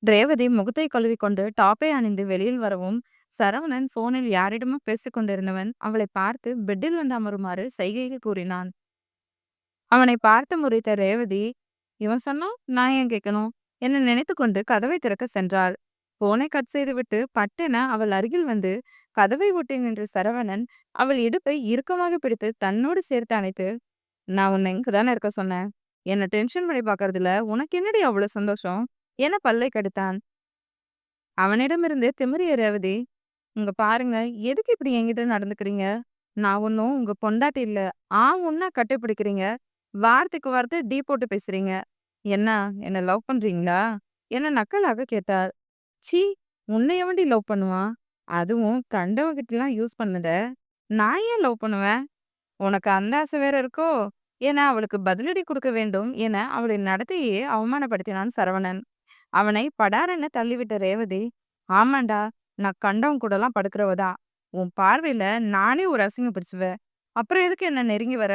ரேவதி முகத்தை கழுவிக்கொண்டு டாப்பை அணிந்து வெளியில் வரவும், சரவணன் போனில் யாரிடமோ பேசிக் கொண்டிருந்தவன் அவளை பார்த்து பெட்டில் வந்து அமருமாறு சைகையில் கூறினான். அவனை பார்த்து முறைத்த ரேவதி, இவன் சொன்னா நான் ஏன் கேட்கணும் என நினைத்துக்கொண்டு கதவை திறக்க சென்றாள். போனை கட் செய்துவிட்டு பட்டென அவள் அருகில் வந்து கதவை ஒட்டி நின்ற சரவணன் அவள் இடுப்பை இறுக்கமாக பிடித்து தன்னோடு சேர்த்து அணைத்து, நான் உன்னை இங்கதானே இருக்க சொன்னேன். என்ன டென்ஷன் பண்ணி பார்க்கறதுல உனக்கு என்னடி அவ்வளவு சந்தோஷம் என பல்லை கடித்தான். அவனிடமிருந்து திமிரிய ரேவதி, இங்க பாருங்க, எதுக்கு இப்படி என்கிட்ட நடந்துக்கிறீங்க? நான் ஒன்னும் உங்க பொண்டாட்டி இல்ல. உன்ன கட்டிப்பிடிக்கிறீங்க. வார்த்தைக்கு வார்த்தை டீ போட்டு பேசுறீங்க. என்ன என்ன லவ் பண்றீங்களா என நக்கலாக கேட்டாள். சீ, உன்னை எவன்டி லவ் பண்ணுவான்? அதுவும் கண்டவங்கிட்டலாம் யூஸ் பண்ணத நான் ஏன் லவ் பண்ணுவேன்? உனக்கு அந்த ஆசை வேற இருக்கோ என அவளுக்கு பதிலடி கொடுக்க வேண்டும் என அவளின் நடத்தையே அவமானப்படுத்தினான் சரவணன். அவனை படாரென தள்ளிவிட்ட ரேவதி, ஆமாண்டா, நான் கண்டவன் கூடலாம் படுக்கிறவதான். உன் பார்வையில நானே ஒரு அசிங்கம் பிடிச்சுவ. அப்புறம் எதுக்கு என்ன நெருங்கி வர?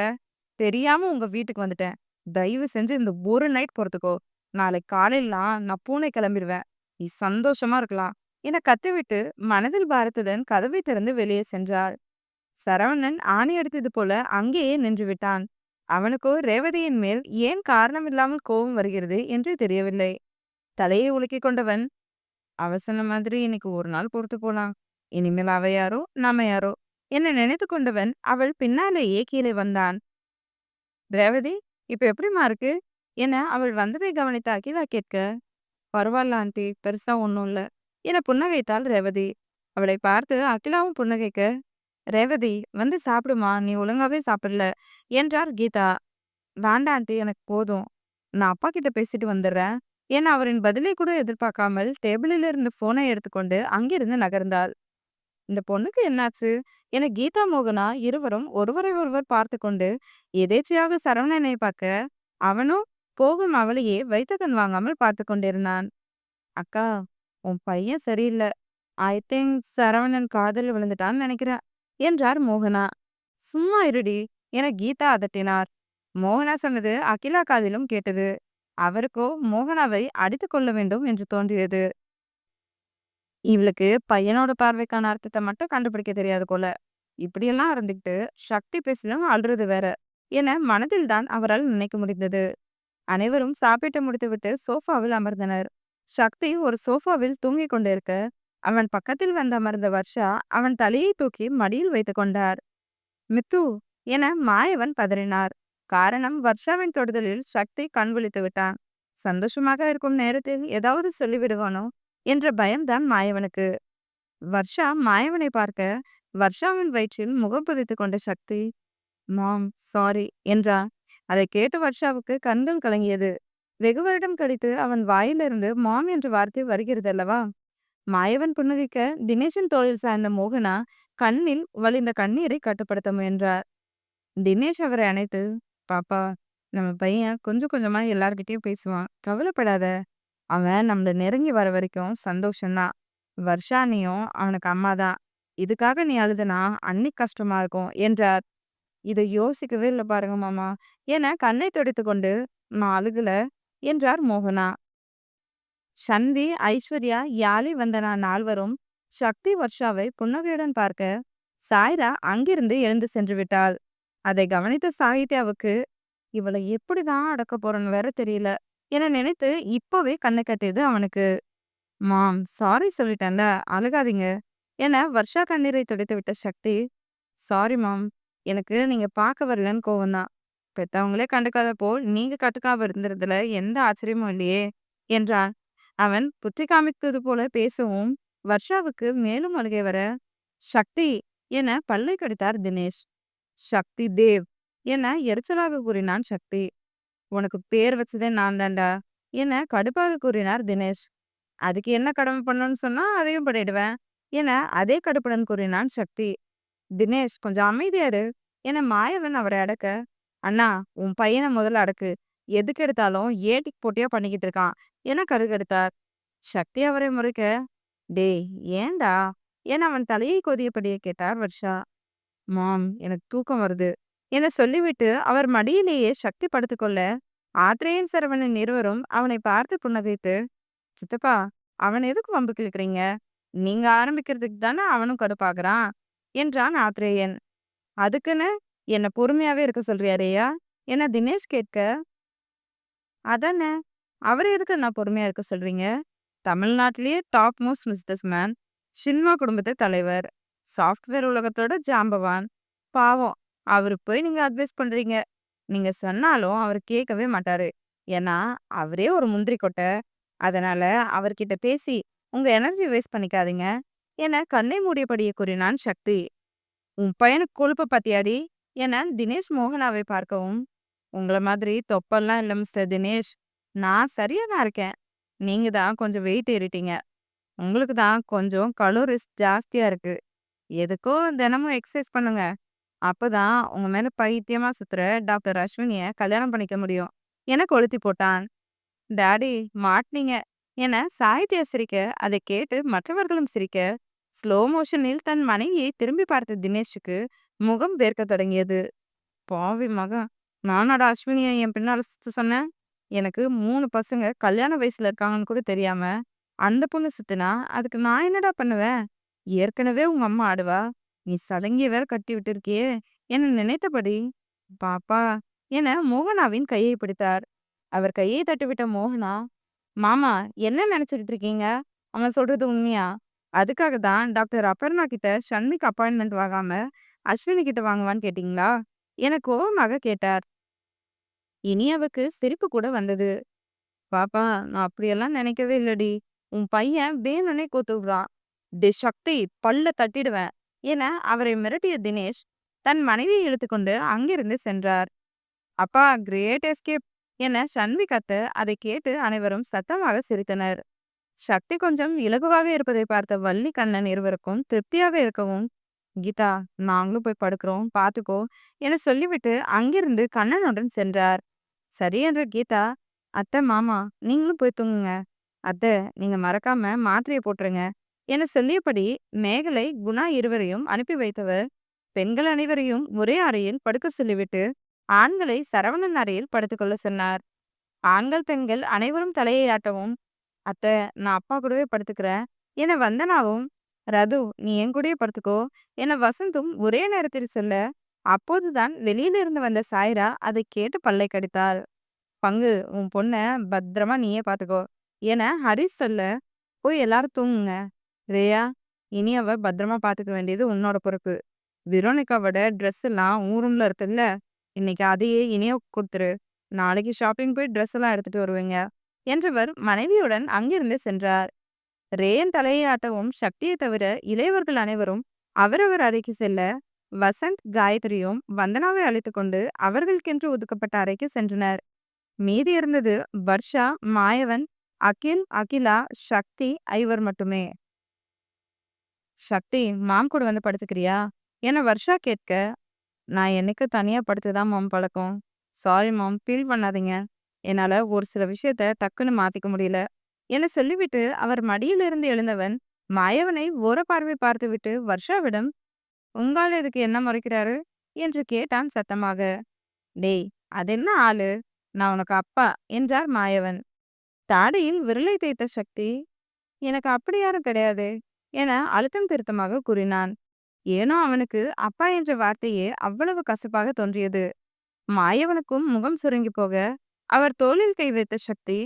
தெரியாம உங்க வீட்டுக்கு வந்துட்டேன். தயவு செஞ்சு இந்த ஒரு நைட் பொறுத்துக்கோ. நாளைக்கு காலையிலாம் நான் பூனே கிளம்பிடுவேன். நீ சந்தோஷமா இருக்கலாம் என கத்திவிட்டு மனதில் பாரத்துடன் கதவை திறந்து வெளியே சென்றாள். சரவணன் ஆணி அடித்தது போல அங்கேயே நின்று விட்டான். அவனுக்கோ ரேவதியின் மேல் ஏன் காரணமில்லாமல் கோபம் வருகிறது என்று தெரியவில்லை. தலையை உலுக்கிக் கொண்டவன், அவ சொன்ன மாதிரி இன்னைக்கு ஒரு நாள் பொறுத்து போலாம். இனிமேல் அவ யாரோ நாம யாரோ என்ன நினைத்து கொண்டவன் அவள் பின்னாலேயே கீழே வந்தான். ரேவதி, இப்ப எப்படிம்மா இருக்கு என அவள் வந்ததை கவனித்த அகிலா கேட்க, பரவாயில்ல ஆண்டி, பெருசா ஒன்றும் இல்ல என புன்னகைத்தாள் ரேவதி. அவளை பார்த்து அகிலாவும் புன்னகைக்க, ரேவதி வந்து சாப்பிடுமா, நீ ஒழுங்காவே சாப்பிடல என்றார் கீதா. வேண்டாம் ஆண்டி, எனக்கு போதும். நான் அப்பா கிட்ட பேசிட்டு வந்துடுறேன் என அவரின் பதிலை கூட எதிர்பார்க்காமல் டேபிளில் இருந்து போனை எடுத்துக்கொண்டு அங்கிருந்து நகர்ந்தாள். இந்த பொண்ணுக்கு என்னாச்சு என கீதா மோகனா இருவரும் ஒருவரை ஒருவர் பார்த்து கொண்டு எதேச்சையாக சரவணனை பார்க்க, அவனும் போகும் அவளையே வைத்த கண் வாங்காமல் பார்த்து கொண்டிருந்தான். அக்கா, உன் பையன் சரியில்லை. ஐ திங்க் சரவணன் காதல் விழுந்துட்டான்னு நினைக்கிறேன் என்றார் மோகனா. சும்மா இருடி என கீதா அதட்டினார். மோகனா சொன்னது அகிலா காதிலும் கேட்டது. அவருக்கோ மோகனாவை அடித்துக் கொள்ள வேண்டும் என்று தோன்றியது. இவளுக்கு பையனோட பார்வைக்கான அர்த்தத்தை மட்டும் கண்டுபிடிக்க தெரியாது போல. இப்படியெல்லாம் இருந்துகிட்டு சக்தி பேசிலும் அழுறது வேற என மனதில் தான் அவரால் நினைக்க முடிந்தது. அனைவரும் சாப்பிட்டு முடித்துவிட்டு சோஃபாவில் அமர்ந்தனர். சக்தி ஒரு சோஃபாவில் தூங்கிக் கொண்டிருக்க, அவன் பக்கத்தில் வந்து அமர்ந்த வர்ஷா அவன் தலையை தூக்கி மடியில் வைத்துக் கொண்டார். மித்து என மாயவன் பதறினார். காரணம், வர்ஷாவின் தொடுதலில் சக்தி கண் விழித்து விட்டான். சந்தோஷமாக இருக்கும் நேரத்தில் ஏதாவது சொல்லிவிடுவானோ என்ற பயம்தான் மாயவனுக்கு. வர்ஷா மாயவனை பார்க்க, வர்ஷாவின் வயிற்றில் முகம் புதைத்து கொண்ட சக்தி, மாம் சாரி என்றான். அதை கேட்டு வர்ஷாவுக்கு கண்கள் கலங்கியது. வெகு வருடம் கழித்து அவன் வாயிலிருந்து மாம் என்ற வார்த்தை வருகிறது அல்லவா? மாயவன் புன்னகைக்க தினேஷின் தோளில் சாய்ந்த மோகனா கண்ணில் வழிந்த கண்ணீரை கட்டுப்படுத்த முயன்றார். தினேஷ் அவரை அணைத்து, பாப்பா, நம்ம பையன் கொஞ்சம் கொஞ்சமா எல்லார்கிட்டயும் பேசுவான், கவலைப்படாத. அவன் நம்மள நெருங்கி வர வரைக்கும் சந்தோஷம்தான். வர்ஷானியும் அவனுக்கு அம்மா தான். இதுக்காக நீ அழுதனா அன்னிக்கு கஷ்டமா இருக்கும் என்றார். இதை யோசிக்கவே இல்லை பாருங்க மாமா என கண்ணை துடைத்து கொண்டு, நான் அழுகல என்றார் மோகனா. சந்தி, ஐஸ்வர்யா, யாழி வந்தனா நால்வரும் சக்தி வர்ஷாவை புன்னகையுடன் பார்க்க, சாய்ரா அங்கிருந்து எழுந்து சென்று விட்டாள். அதை கவனித்த சாகித்யாவுக்கு, இவளை எப்படிதான் அடக்க போறன்னு வேற தெரியல என நினைத்து இப்பவே கண்ணை கட்டியது அவனுக்கு. மாம் சாரி சொல்லிட்டேன்ல, அழுகாதீங்க என வர்ஷா கண்ணீரை துடைத்து விட்ட சக்தி, சாரி மாம், எனக்கு நீங்க பார்க்க வரலன்னு கோவம்தான். பெத்தவங்களே கண்டுக்காத போல் நீங்க கட்டுக்காம இருந்ததுல எந்த ஆச்சரியமும் இல்லையே என்றான். அவன் புத்தி காமித்தது போல பேசவும் வர்ஷாவுக்கு மேலும் அழுகை வர, சக்தி என பல்லை கடித்தார் தினேஷ். சக்தி தேவ் என எரிச்சலாக கூறினான் சக்தி. உனக்கு பேர் வச்சதே நான் தான்டா என கடுப்பாக கூறினார் தினேஷ். அதுக்கு என்ன கடமை பண்ணணும்னு சொன்னா அதையும் பண்ணிடுவேன் என அதே கடுப்புடன் கூறினான் சக்தி. தினேஷ் கொஞ்சம் அமைதியாரு என மாயவன் அவரை அடக்க, அண்ணா, உன் பையனை முதல்ல அடக்கு. எதுக்கு எடுத்தாலும் ஏட்டிக்கு போட்டியா பண்ணிக்கிட்டு இருக்கான் என கடுகெடுத்தார். சக்தி அவரை முறைக்க, டேய் ஏன்டா என அவன் தலையை கொதியபடியே கேட்டார் வர்ஷா. மாம், எனக்கு தூக்கம் வருது என சொல்லிவிட்டு அவர் மடியிலேயே சக்தி படுத்துக்கொள்ள, ஆத்ரேயன் சரவணன் இருவரும் அவனை பார்த்து புன்னகைத்து, சித்தப்பா, அவன எதுக்கு வம்புக்கு இழுக்கிறீங்க? நீங்க ஆரம்பிக்கிறதுக்கு தானே அவனும் கடுப்பாகுறான் என்றான் ஆத்ரேயன். அதுக்குன்னு என்ன பொறுமையாவே இருக்க சொல்றியாரேயா? என தினேஷ் கேட்க, அதானே, அவர எதுக்கு நான் பொறுமையா இருக்க சொல்றீங்க? தமிழ்நாட்டிலேயே டாப் மோஸ்ட் பிசினஸ் மேன், ஷின்மா குடும்பத்து தலைவர், சாஃப்ட்வேர் உலகத்தோட ஜாம்பவான். பாவம், அவருக்கு போய் நீங்க அட்வைஸ் பண்றீங்க. நீங்க சொன்னாலும் அவர் கேட்கவே மாட்டாரு. ஏன்னா அவரே ஒரு முந்திரி கொட்டை. அதனால அவர்கிட்ட பேசி உங்க எனர்ஜி வேஸ்ட் பண்ணிக்காதீங்க என கண்ணை மூடியபடியே கூறினான் சக்தி. உன் பையனுக்கு கொழுப்ப பாத்தியாடி என தினேஷ் மோகனாவை பார்க்கவும், உங்கள மாதிரி தொப்பெல்லாம் இல்ல மிஸ்டர் தினேஷ். நான் சரியா தான் இருக்கேன். நீங்க தான் கொஞ்சம் வெயிட் ஏறிட்டீங்க. உங்களுக்கு தான் கொஞ்சம் கலோரிஸ் ஜாஸ்தியா இருக்கு. எதுக்கோ தினமும் எக்ஸசைஸ் பண்ணுங்க. அப்பதான் உங்க மேல பைத்தியமா சுத்துற டாக்டர் அஸ்வினிய கல்யாணம் பண்ணிக்க முடியும் என கொளுத்தி போட்டான். டாடி, மாட்னீங்க என சாகித்யா சிரிக்க, அதை கேட்டு மற்றவர்களும் சிரிக்க, ஸ்லோ மோஷனில் தன் மனைவியை திரும்பி பார்த்த தினேஷுக்கு முகம் வேர்க்க தொடங்கியது. பாவி மகன், நானாடா அஸ்வினிய என் பின்னால சுத்த சொன்னேன். எனக்கு 3 பசங்க கல்யாண வயசுல இருக்காங்கன்னு கூட தெரியாம அந்த பொண்ணு சுத்துனா அதுக்கு நான் என்னடா பண்ணுவேன்? ஏற்கனவே உங்க அம்மா ஆடுவா, நீ சடங்கிய வேற கட்டி விட்டிருக்கியே என நினைத்தபடி, பாப்பா என மோகனாவின் கையை பிடித்தார். அவர் கையை தட்டிவிட்ட மோகனா, மாமா, என்ன நினைச்சுக்கிட்டு இருக்கீங்க? அவன் சொல்றது உண்மையா? அதுக்காக தான் டாக்டர் அபர்ணா கிட்ட ஷண்மிக்கு அப்பாயின்மெண்ட் வாங்காம அஸ்வினி கிட்ட வாங்குவான்னு கேட்டீங்களா என கோபமாக கேட்டார். இனியாவுக்கு சிரிப்பு கூட வந்தது. பாப்பா, நான் அப்படியெல்லாம் நினைக்கவே இல்லடி. உன் பையன் வேணும்னே கோத்து விடுறான். டே சக்தி, பல்ல தட்டிடுவேன் என அவரை மிரட்டிய தினேஷ் தன் மனைவியை இழுத்துக்கொண்டு அங்கிருந்து சென்றார். அப்பா, கிரேட் எஸ்கேப் என ஷண்வி கத்த, அதை கேட்டு அனைவரும் சத்தமாக சிரித்தனர். சக்தி கொஞ்சம் இலகுவாக இருப்பதை பார்த்த வள்ளி கண்ணன் இருவருக்கும் திருப்தியாக இருக்கவும், கீதா, நாங்களும் போய் படுக்கிறோம், பாத்துக்கோ என சொல்லிவிட்டு அங்கிருந்து கண்ணனுடன் சென்றார். சரி என்ற கீதா, அத்தை, மாமா, நீங்களும் போய் தூங்குங்க. அத்தை, நீங்க மறக்காம மாத்திரையை போட்டுருங்க என சொல்லியபடி மேகலை, குணா இருவரையும் அனுப்பி வைத்தவர் பெண்கள் அனைவரையும் ஒரே அறையில் படுக்க சொல்லிவிட்டு ஆண்களை சரவணன் அறையில் படுத்துக்கொள்ள சொன்னார். ஆண்கள் பெண்கள் அனைவரும் தலையை ஆட்டவும், அத்தை, நான் அப்பா கூடவே படுத்துக்கிறேன் என வந்தனாவும், ரது, நீ என் கூடயே படுத்துக்கோ என வசந்தும் ஒரே நேரத்தில் சொல்ல, அப்போதுதான் வெளியிலிருந்து வந்த சாய்ரா அதை கேட்டு பல்லை கடித்தாள். பங்கு, உன் பொண்ண பத்திரமா நீயே பாத்துக்கோ என ஹரிஸ் சொல்ல, போய் எல்லாரும் தூங்குங்க. ரேயா, இனி அவ பத்திரமா பாத்துக்க வேண்டியது உன்னோட பொறுப்பு. விரோனிகாவோட ட்ரெஸ் எல்லாம் உன் ரூம்ல இருக்குல்ல, இன்னைக்கு அதையே இனிய கொடுத்துரு. நாளைக்கு ஷாப்பிங் போய் ட்ரெஸ் எல்லாம் எடுத்துட்டு வருவீங்க என்றவர் மனைவியுடன் அங்கிருந்து சென்றார். ரேயன் தலையை ஆட்டவும் சக்தியை தவிர இளையவர்கள் அனைவரும் அவரவர் அறைக்கு செல்ல, வசந்த், காயத்ரியும் வந்தனாவை அழைத்து கொண்டு அவர்களுக்கென்று ஒதுக்கப்பட்ட அறைக்கு சென்றனர். மீதி இருந்தது வர்ஷா, மாயவன், அகில், அகிலா, சக்தி, ஐவர் மட்டுமே. சக்தி, மாம் கூட வந்து படுத்துக்கிறியா என வர்ஷா கேட்க, நான் என்னைக்கு தனியா படுத்துதான் மாம் பழக்கம். சாரி மாம், ஃபீல் பண்ணாதீங்க. என்னால ஒரு சில விஷயத்த டக்குன்னு மாத்திக்க முடியல என சொல்லிவிட்டு அவர் மடியிலிருந்து எழுந்தவன் மாயவனை ஓர பார்வை பார்த்துவிட்டு வர்ஷாவிடம், உங்கால இதுக்கு என்ன முறைக்கிறாரு என்று கேட்டான் சத்தமாக. டேய், அது என்ன ஆளு? நான் உனக்கு அப்பா என்றார் மாயவன். தாடியில் விரலை தேய்த்த சக்தி, எனக்கு அப்படி யாரும் கிடையாது என அழுத்தம் திருத்தமாக கூறினான். ஏனோ அவனுக்கு அப்பா என்ற வார்த்தையே அவ்வளவு கசப்பாக தோன்றியது. மாயவனுக்கும் முகம் சுருங்கி போக, அவர் தோளில் கை வைத்த சக்தி,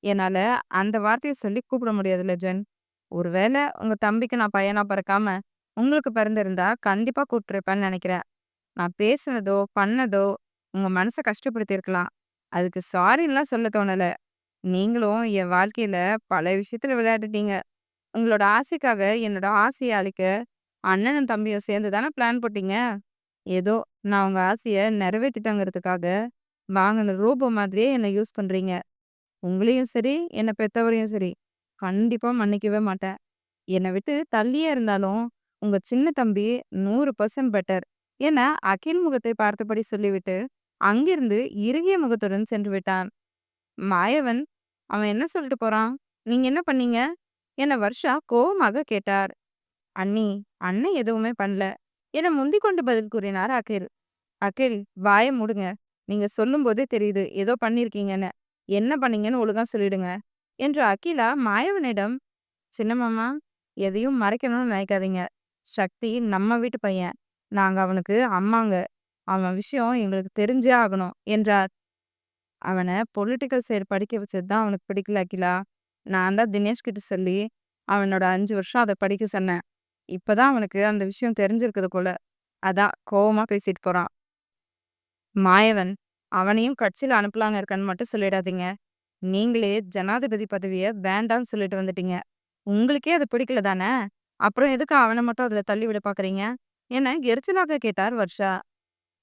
என்னால அந்த வார்த்தையை சொல்லி கூப்பிட முடியாது லெஜன். ஒருவேளை உங்க தம்பிக்கு நான் பையனா பிறக்காம உங்களுக்கு பிறந்திருந்தா கண்டிப்பா கூப்பிட்டுருப்பேன்னு நினைக்கிறேன். நான் பேசுனதோ பண்ணதோ உங்க மனசை கஷ்டப்படுத்தியிருக்கலாம். அதுக்கு சாரின்லாம் சொல்ல தோணல. நீங்களும் என் வாழ்க்கையில பல விஷயத்துல விளையாடிட்டீங்க. உங்களோட ஆசைக்காக என்னோட ஆசையை அழிக்க அண்ணனும் தம்பியும் சேர்ந்து தானே பிளான் போட்டீங்க. ஏதோ நான் உங்க ஆசைய நிறைவேத்திட்டேங்கிறதுக்காக வாங்கின ரூபம் மாதிரியே என்னை யூஸ் பண்றீங்க. உங்களையும் சரி, என்னை பெத்தவரையும் சரி, கண்டிப்பா மன்னிக்கவே மாட்டேன். என்னை விட்டு தள்ளியே இருந்தாலும் உங்க சின்ன தம்பி 100% பெட்டர் என அகில் முகத்தை பார்த்தபடி சொல்லிவிட்டு அங்கிருந்து இறுகிய முகத்துடன் சென்று விட்டான். மாயவன், அவன் என்ன சொல்லிட்டு போறான்? நீங்க என்ன பண்ணீங்க என வர்ஷா கோபமாக கேட்டார். அண்ணி, அண்ணன் எதுவுமே பண்ணல என முந்திக் கொண்டு பதில் கூறினார் அகில். அகில், வாயை மூடுங்க. நீங்க சொல்லும் போதே தெரியுது ஏதோ பண்ணிருக்கீங்கன்னு. என்ன பண்ணீங்கன்னு ஒழுங்கா சொல்லிடுங்க என்று அகிலா மாயவனிடம், "சின்ன மாமா, எதையும் மறைக்கணும்னு நினைக்காதீங்க. சக்தி நம்ம வீட்டு பையன். நாங்க அவனுக்கு அம்மாங்க. அவன் விஷயம் எங்களுக்கு தெரிஞ்சே ஆகணும்" என்றார். "அவன பொலிட்டிக்கல் சைடு படிக்க வச்சது தான் அவனுக்கு பிடிக்கல அகிலா. நான் தான் தினேஷ் கிட்ட சொல்லி, அவனோட 5 வருஷம் அத படிக்க சொன்னேன். இப்பதான் அவனுக்கு அந்த விஷயம் தெரிஞ்சிருக்குது போல. அதான் கோவமா பேசிட்டு போறான்." மாயவன், "அவனையும் கட்சியில அனுப்பலான்னு இருக்கேன்னு மட்டும் சொல்லிடாதீங்க. நீங்களே ஜனாதிபதி பதவிய வேண்டான்னு சொல்லிட்டு வந்துட்டீங்க. உங்களுக்கே அது பிடிக்கல தானே? அப்புறம் எதுக்கு அவன மட்டும் அதுல தள்ளி விட பார்க்குறீங்க?" என எரிச்சலாக கேட்டார் வர்ஷா.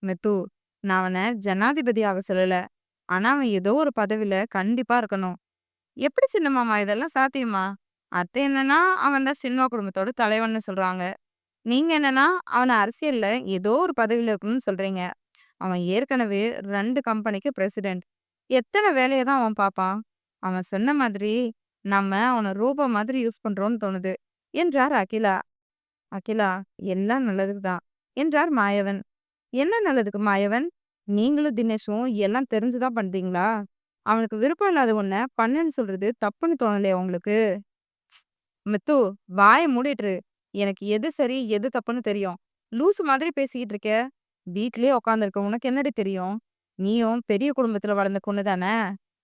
"மித்து, நான் அவன ஜனாதிபதி ஆக சொல்லல. ஆனா அவன் ஏதோ ஒரு பதவியில கண்டிப்பா இருக்கணும்." "எப்படி சின்ன மாமா இதெல்லாம் சாத்தியமா? அத்தை என்னன்னா அவன் தான் சினிமா குடும்பத்தோட தலைவன்னு சொல்றாங்க. நீங்க என்னன்னா அவன அரசியல்ல ஏதோ ஒரு பதவியில இருக்கணும்னு சொல்றீங்க. அவன் ஏற்கனவே 2 கம்பெனிக்கு பிரசிடென்ட். எத்தன வேலைய தான் அவன் பார்ப்பான்? அவன் சொன்ன மாதிரி நம்ம அவன ரோபோ மாதிரி யூஸ் பண்றோம்னு தோணுது" என்றார் அகிலா. "அகிலா, எல்லாம் நல்லதுக்கு தான்" என்றார் மாயவன். "என்ன நல்லதுக்கு மாயவன்? நீங்களும் தினேஷும் எல்லாம் தெரிஞ்சு தான் பண்றீங்களா? அவனுக்கு விருப்பம் இல்லாத ஒண்ண பண்ணுன்னு சொல்றது தப்புன்னு தோணலையா உங்களுக்கு?" "மித்து, வாய மூடிட்டு இரு. எனக்கு எது சரி, எது தப்புன்னு தெரியும். லூசு மாதிரி பேசிக்கிட்டு இருக்க. வீட்லயே உட்காந்துருக்க உனக்கு என்னடி தெரியும்? நீயும் பெரிய குடும்பத்துல வளர்ந்த பொண்ணு தானே?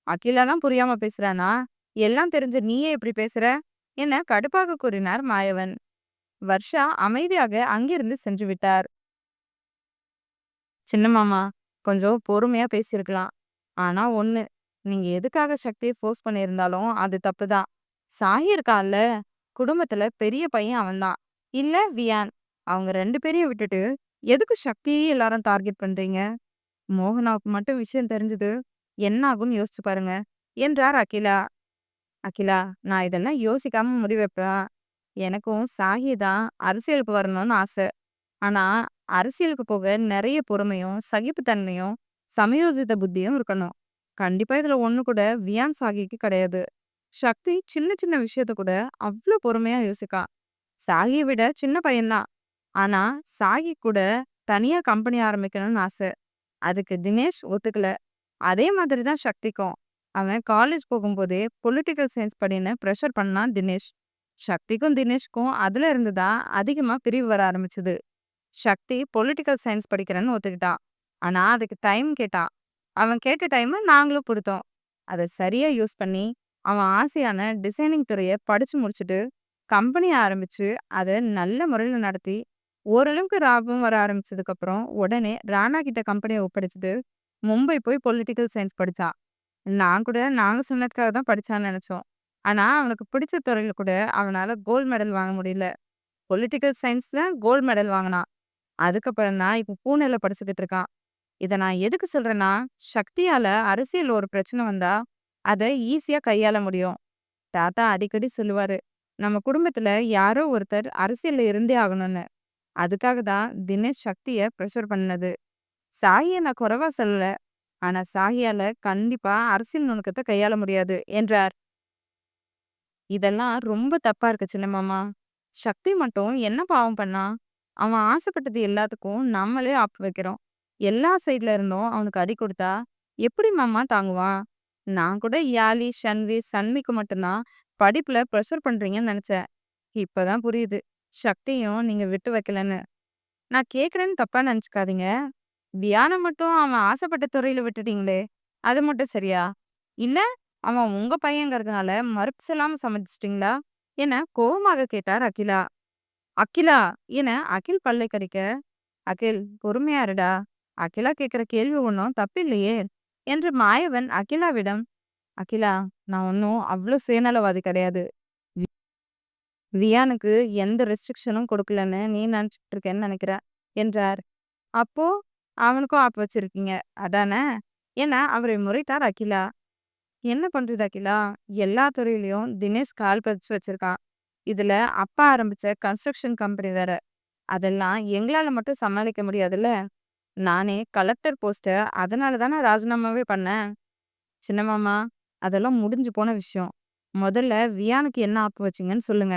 அகிலா தான் புரியாம பேசுறானா? எல்லாம் தெரிஞ்ச நீயே இப்படி பேசுற?" என கடுப்பாக கூறினார் மாயவன். வர்ஷா அமைதியாக அங்கிருந்து சென்று விட்டார். "சின்ன மாமா, கொஞ்சம் பொறுமையா பேசியிருக்கலாம். ஆனா ஒண்ணு, நீங்க எதுக்காக சக்திய ஃபோர்ஸ் பண்ணியிருந்தாலும் அது தப்பு தான். சாஹி இருக்கான்ல, குடும்பத்துல பெரிய பையன் அவன்தான். இல்ல வியான். அவங்க 2 பேரையும் விட்டுட்டு எதுக்கு சக்தியே எல்லாரும் டார்கெட் பண்றீங்க? மோகனாவுக்கு மட்டும் விஷயம் தெரிஞ்சது என்ன ஆகும்னு யோசிச்சு பாருங்க" என்றார் அகிலா. "அகிலா, நான் இதெல்லாம் யோசிக்காம முடிவெப்பேன். எனக்கும் சாஹி தான் அரசியலுக்கு வரணும்னு ஆசை. ஆனா, அரசியலுக்கு போக நெறைய பொறுமையும், சகிப்புத்தன்மையும், சமயோஜித புத்தியும் இருக்கணும். கண்டிப்பா இதுல ஒண்ணு கூட வியான் சாகிக்கு கிடையாது. சக்தி சின்ன சின்ன விஷயத்த கூட அவ்ளோ பொறுமையா யோசிக்கான். சாகிய விட சின்ன பையன் தான். ஆனா, சாகி கூட தனியா கம்பெனி ஆரம்பிக்கணும்னு ஆசை. அதுக்கு தினேஷ் ஒத்துக்கல. அதே மாதிரி தான் சக்திக்கும். அவன் காலேஜ் போகும்போதே பொலிட்டிக்கல் சயின்ஸ் படின்னு பிரஷர் பண்ணான் தினேஷ். சக்திக்கும் தினேஷ்க்கும் அதுல இருந்து தான் அதிகமா பிரிவு வர ஆரம்பிச்சது. சக்தி பொலிட்டிக்கல் சயின்ஸ் படிக்கிறேன்னு ஒத்துக்கிட்டான். ஆனா, அதுக்கு டைம் கேட்டான். அவன் கேட்ட டைம நாங்களும் குடுத்தோம். அத சரியா யூஸ் பண்ணி, அவன் ஆசையான டிசைனிங் துறைய படிச்சு முடிச்சுட்டு, கம்பெனி ஆரம்பிச்சு, அத நல்ல முறையில நடத்தி, ஓரளவுக்கு லாபம் வர ஆரம்பிச்சதுக்கப்புறம், உடனே ராணா கிட்ட கம்பெனிய ஒப்படைச்சுட்டு, மும்பை போய் பொலிட்டிக்கல் சயின்ஸ் படிச்சான். நான் கூட நாங்க சொன்னதுக்காக தான் படிச்சான்னு நெனச்சோம். ஆனா, அவனுக்கு பிடிச்ச துறையில கூட அவனால கோல்ட் மெடல் வாங்க முடியல. பொலிட்டிக்கல் சயின்ஸ்ல கோல்ட் மெடல் வாங்குனான். அதுக்கப்புறம் தான் இப்ப பூனேல படிச்சுக்கிட்டு இருக்கான். இத நான் எதுக்கு சொல்றேன்னா, சக்தியால அரசியல்ல ஒரு பிரச்சனை வந்தா, அத ஈஸியா கையாள முடியும். தாத்தா அடிக்கடி சொல்லுவாரு, நம்ம குடும்பத்துல யாரோ ஒருத்தர் அரசியல்ல இருந்தே ஆகணும்னு. அதுக்காக தான் தினேஷ் சக்திய பிரஷர் பண்ணது. சாகிய நான் குறைவா சொல்லல. ஆனா சாகியால கண்டிப்பா அரசியல் நுணுக்கத்த கையாள முடியாது என்றார். "இதெல்லாம் ரொம்ப தப்பா இருக்கு சின்ன மாமா. சக்தி மட்டும் என்ன பாவம் பண்ணான்? அவன் ஆசைப்பட்டது எல்லாத்துக்கும் நம்மளே ஆப்பு வைக்கிறோம். எல்லா சைட்ல இருந்தும் அவனுக்கு அடி கொடுத்தா எப்படி மாமா தாங்குவான்? நான் கூட யாழி, ஷன்வி, சன்மிக்கு மட்டும்தான் படிப்புல ப்ரெஷர் பண்றீங்கன்னு நினைச்சேன். இப்பதான் புரியுது. சக்தியும் நீங்க விட்டு வைக்கலன்னு. நான் கேட்கிறேன்னு தப்பா நினைச்சுக்காதீங்க. தியானம் மட்டும் அவன் ஆசைப்பட்ட துறையில விட்டுட்டீங்களே, அது மட்டும் சரியா? இல்ல அவன் உங்க பையங்கிறதுனால மறுப்பு சொல்லாம சம்மதிச்சிட்டீங்களா?" என கோவமாக கேட்டார் அகிலா. "அகிலா" என அகில் பல்லை கடிக்க, "அகில், பொறுமையா இருடா. அகிலா கேட்கிற கேள்வி ஒன்றும் தப்பில்லையே" என்று மாயவன் அகிலாவிடம், "அகிலா, நான் ஒன்றும் அவ்வளோ சுயநலவாதி கிடையாது. வியானுக்கு எந்த ரெஸ்ட்ரிக்ஷனும் கொடுக்கலன்னு நீ நினைச்சிட்டு இருக்கேன்னு நினைக்கிறேன்" என்றார். "அப்போ அவனுக்கும் ஆப்பு வச்சிருக்கீங்க, அதானே?" என அவரை முறைத்தார் அகிலா. "என்ன பண்றது அகிலா? எல்லா துறையிலயும் தினேஷ் கால் பதிச்சு வச்சிருக்கான். இதுல அப்பா ஆரம்பிச்ச கன்ஸ்ட்ரக்ஷன் கம்பெனி வேற. அதெல்லாம் எங்களால மட்டும் சமாளிக்க முடியாதுல்ல. நானே கலெக்டர் போஸ்ட்ட அதனால தானே ராஜினாமாவே பண்ணேன்." "சின்ன மாமா, அதெல்லாம் முடிஞ்சு போன விஷயம். முதல்ல வியானுக்கு என்ன ஆப்பு வச்சீங்கன்னு சொல்லுங்க.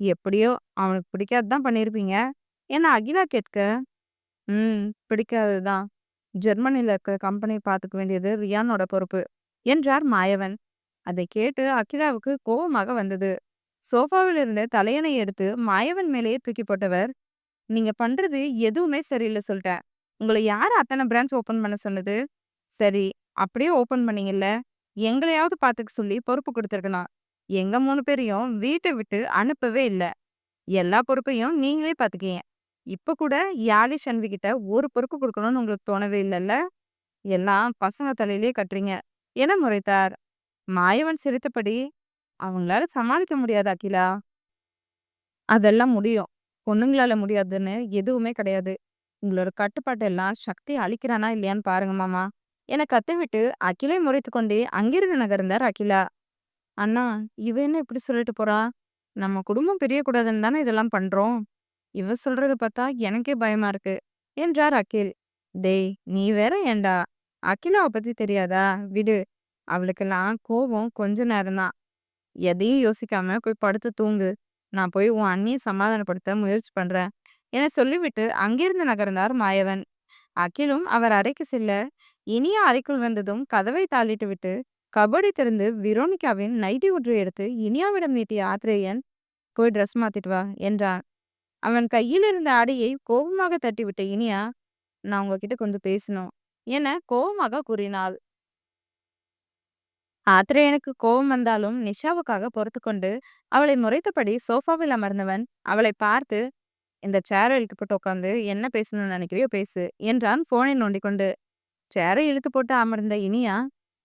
எப்படியோ அவனுக்கு பிடிக்காது தான் பண்ணியிருப்பீங்க" என அகிலா கேட்க, "ம், பிடிக்காதது தான். ஜெர்மனில இருக்கிற கம்பெனி பார்த்துக்க வேண்டியது ரியானோட பொறுப்பு" என்றார் மாயவன். அதை கேட்டு அகிலாவுக்கு கோபமாக வந்தது. சோஃபாவில் இருந்த தலையணை எடுத்து மாயவன் மேலேயே தூக்கி போட்டவர், நீங்க பண்றது எதுவுமே சரியில்ல சொல்லிட்டேன். உங்களை யார் அத்தனை பிரான்ச் ஓபன் பண்ண சொன்னது? சரி, அப்படியே ஓபன் பண்ணீங்கல்ல, எங்களையாவது பாத்துக்க சொல்லி பொறுப்பு கொடுத்துருக்கணும். எங்க 3 பேரையும் வீட்டை விட்டு அனுப்பவே இல்ல. எல்லா பொறுப்பையும் நீங்களே பாத்துக்கீங்க. இப்ப கூட யாழி சண்வி கிட்ட ஒரு பொறுப்பு கொடுக்கணும்னு உங்களுக்கு தோணவே இல்லைல்ல? எல்லாம் பசங்க தலையிலேயே கட்டுறீங்க என முறைத்தார். மாயவன் சிரித்தபடி, அவங்களால சமாளிக்க முடியாது அகிலா. அதெல்லாம் முடியும். பொண்ணுங்களால முடியாதுன்னு எதுவுமே கிடையாது. உங்களோட கட்டுப்பாட்டு எல்லாம் சக்தி அளிக்கிறானா இல்லையான்னு பாருங்க மாமா என கத்திவிட்டு அகிலை முறைத்து கொண்டே அங்கிருந்து நகர்ந்தார் அகிலா. அண்ணா, இவ என்ன இப்படி சொல்லிட்டு போறா? நம்ம குடும்பம் பிரியக்கூடாதுன்னு தானே இதெல்லாம் பண்றோம். இவ சொல்றத பார்த்தா எனக்கே பயமா இருக்கு என்றார் அகில். டேய், நீ வேற ஏன்டா? அகிலாவை பத்தி தெரியாதா? விடு. அவளுக்கெல்லாம் கோபம் கொஞ்ச நேரம்தான். எதையும் யோசிக்காம போய் படுத்து தூங்கு. நான் போய் உன் அண்ணியை சமாதானப்படுத்த முயற்சி பண்றேன் என சொல்லிவிட்டு அங்கிருந்து நகர்ந்தார் மாயவன். அகிலும் அவர் அறைக்கு செல்ல, இனியா அறைக்குள் வந்ததும் கதவை தாளிட்டு விட்டு கபடி திறந்து விரோனிகாவின் நைட்டி ஒன்றை எடுத்து இனியாவிடம் நீட்டிய ஆத்ரேயன், போய் ட்ரெஸ் மாத்திட்டு வா என்றான். அவன் கையில் இருந்த ஆடையை கோபமாக தட்டிவிட்ட இனியா, நான் உங்ககிட்ட கொஞ்சம் பேசணும் என கோபமாக கூறினாள். ஆத்ரேயனுக்கு கோபம் வந்தாலும் நிஷாவுக்காக பொறுத்துக்கொண்டு அவளை முறைத்தபடி சோஃபாவில் அமர்ந்தவன் அவளை பார்த்து, இந்த சேரை இழுத்து போட்டு உட்காந்து என்ன பேசணும்னு நினைக்கிறியோ பேசு என்றான் போனை நோண்டிக்கொண்டு. சேரை இழுத்து போட்டு அமர்ந்த இனியா,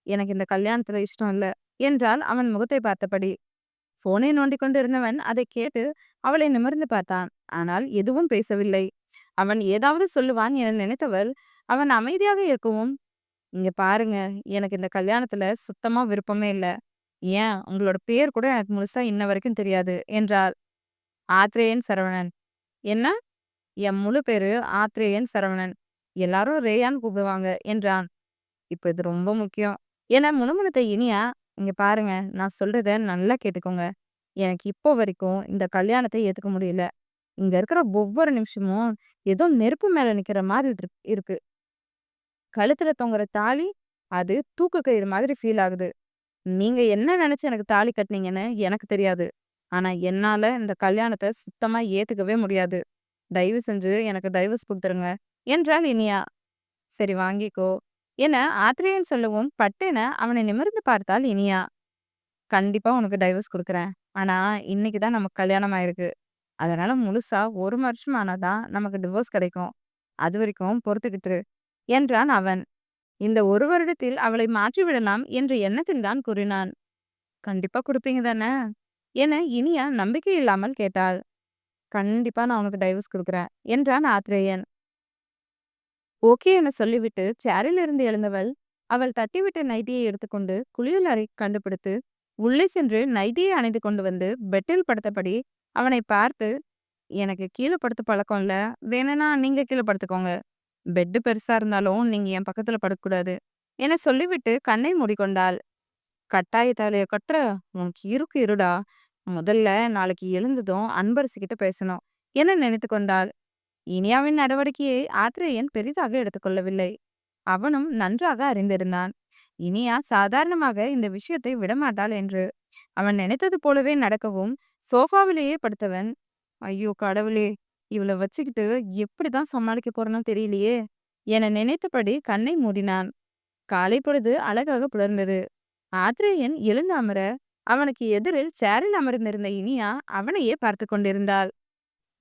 எனக்கு இந்த கல்யாணத்துல இஷ்டம் இல்ல என்றால் அவன் முகத்தை பார்த்தபடி. போனை நோண்டிக் கொண்டு இருந்தவன் அதை கேட்டு அவளை நிமிர்ந்து பார்த்தான். ஆனால் எதுவும் பேசவில்லை. அவன் ஏதாவது சொல்லுவான் என நினைத்தவள் அவன் அமைதியாக இருக்கவும், இங்க பாருங்க, எனக்கு இந்த கல்யாணத்துல சுத்தமா விருப்பமே இல்ல. ஏன், உங்களோட பேர் கூட எனக்கு முழுசா இன்ன வரைக்கும் தெரியாது என்றாள். ஆத்ரேயன் சரவணன். என்ன? என் முழு பேரு ஆத்ரேயன் சரவணன். எல்லாரும் ரேயான் கூப்பிடுவாங்க என்றான். இப்ப இது ரொம்ப முக்கியம் என முணுமுணுத்த இனியா, இங்க பாருங்க, நான் சொல்றத நல்லா கேட்டுக்கோங்க. எனக்கு இப்போ வரைக்கும் இந்த கல்யாணத்தை ஏத்துக்க முடியல. இங்க இருக்கிற ஒவ்வொரு நிமிஷமும் ஏதோ நெருப்பு மேல நிக்கிற மாதிரி இருக்கு. கழுத்துல தொங்குற தாலி, அது தூக்கு கயிறு மாதிரி ஃபீல் ஆகுது. நீங்க என்ன நினைச்சு எனக்கு தாலி கட்டுனீங்கன்னு எனக்கு தெரியாது. ஆனா என்னால இந்த கல்யாணத்தை சுத்தமா ஏத்துக்கவே முடியாது. தயவு செஞ்சு எனக்கு டைவர்ஸ் குடுத்துருங்க என்றாள் இனியா. சரி, வாங்கிக்கோ என ஆத்ரேயன் சொல்லவும் பட்டென அவனை நிமிர்ந்து பார்த்தாள் இனியா. கண்டிப்பா உனக்கு டைவர்ஸ் குடுக்குறேன். ஆனா இன்னைக்கு தான் நமக்கு கல்யாணம் ஆயிருக்கு. அதனால முழுசா 1 வருஷம் ஆனாதான் நமக்கு டிவோர்ஸ் கிடைக்கும். அது வரைக்கும் பொறுத்துக்கிட்டு இரு என்றான் அவன். இந்த 1 வருடத்தில் அவளை மாற்றிவிடலாம் என்ற எண்ணத்தில் தான் கூறினான். கண்டிப்பா குடுப்பீங்க தானே என இனியா நம்பிக்கை இல்லாமல் கேட்டாள். கண்டிப்பா நான் உனக்கு டைவர்ஸ் குடுக்குறேன் என்றான் ஆத்ரேயன். ஓகே என சொல்லிவிட்டு சேரில் இருந்து எழுந்தவள், அவள் தட்டிவிட்ட நைட்டியை எடுத்துக்கொண்டு குளியல் அறை கண்டுபிடித்து உள்ளே சென்று நைட்டியை அணிந்து கொண்டு வந்து பெட்டில் படுத்தபடி அவனை பார்த்து, எனக்கு கீழே படுத்து பழக்கம் இல்ல, வேணும்னா நீங்க கீழே படுத்துக்கோங்க. பெட்டு பெருசா இருந்தாலும் நீங்க என் பக்கத்துல படுக்கக்கூடாது என சொல்லிவிட்டு கண்ணை மூடிக்கொண்டாள். கட்டாய தலைய கட்டுற, உனக்கு இருக்கு இருடா. முதல்ல நாளைக்கு எழுந்ததும் அன்பரசி கிட்ட பேசணும் என நினைத்து கொண்டாள். இனியாவின் நடவடிக்கையை ஆத்ரேயன் பெரிதாக எடுத்துக்கொள்ளவில்லை. அவனும் நன்றாக அறிந்திருந்தான். இனியா சாதாரணமாக இந்த விஷயத்தை விடமாட்டாள் என்று. அவன் நினைத்தது போலவே நடக்கவும் சோஃபாவிலேயே படுத்தவன், ஐயோ கடவுளே, இவளை வச்சுக்கிட்டு எப்படிதான் சமாளிக்க போறனோ தெரியலையே என நினைத்தபடி கண்ணை மூடினான். காலை பொழுது அழகாக புலர்ந்தது. ஆத்ரேயன் எழுந்து அமர, அவனுக்கு எதிரில் சேரில் அமர்ந்திருந்த இனியா அவனையே பார்த்து கொண்டிருந்தாள்.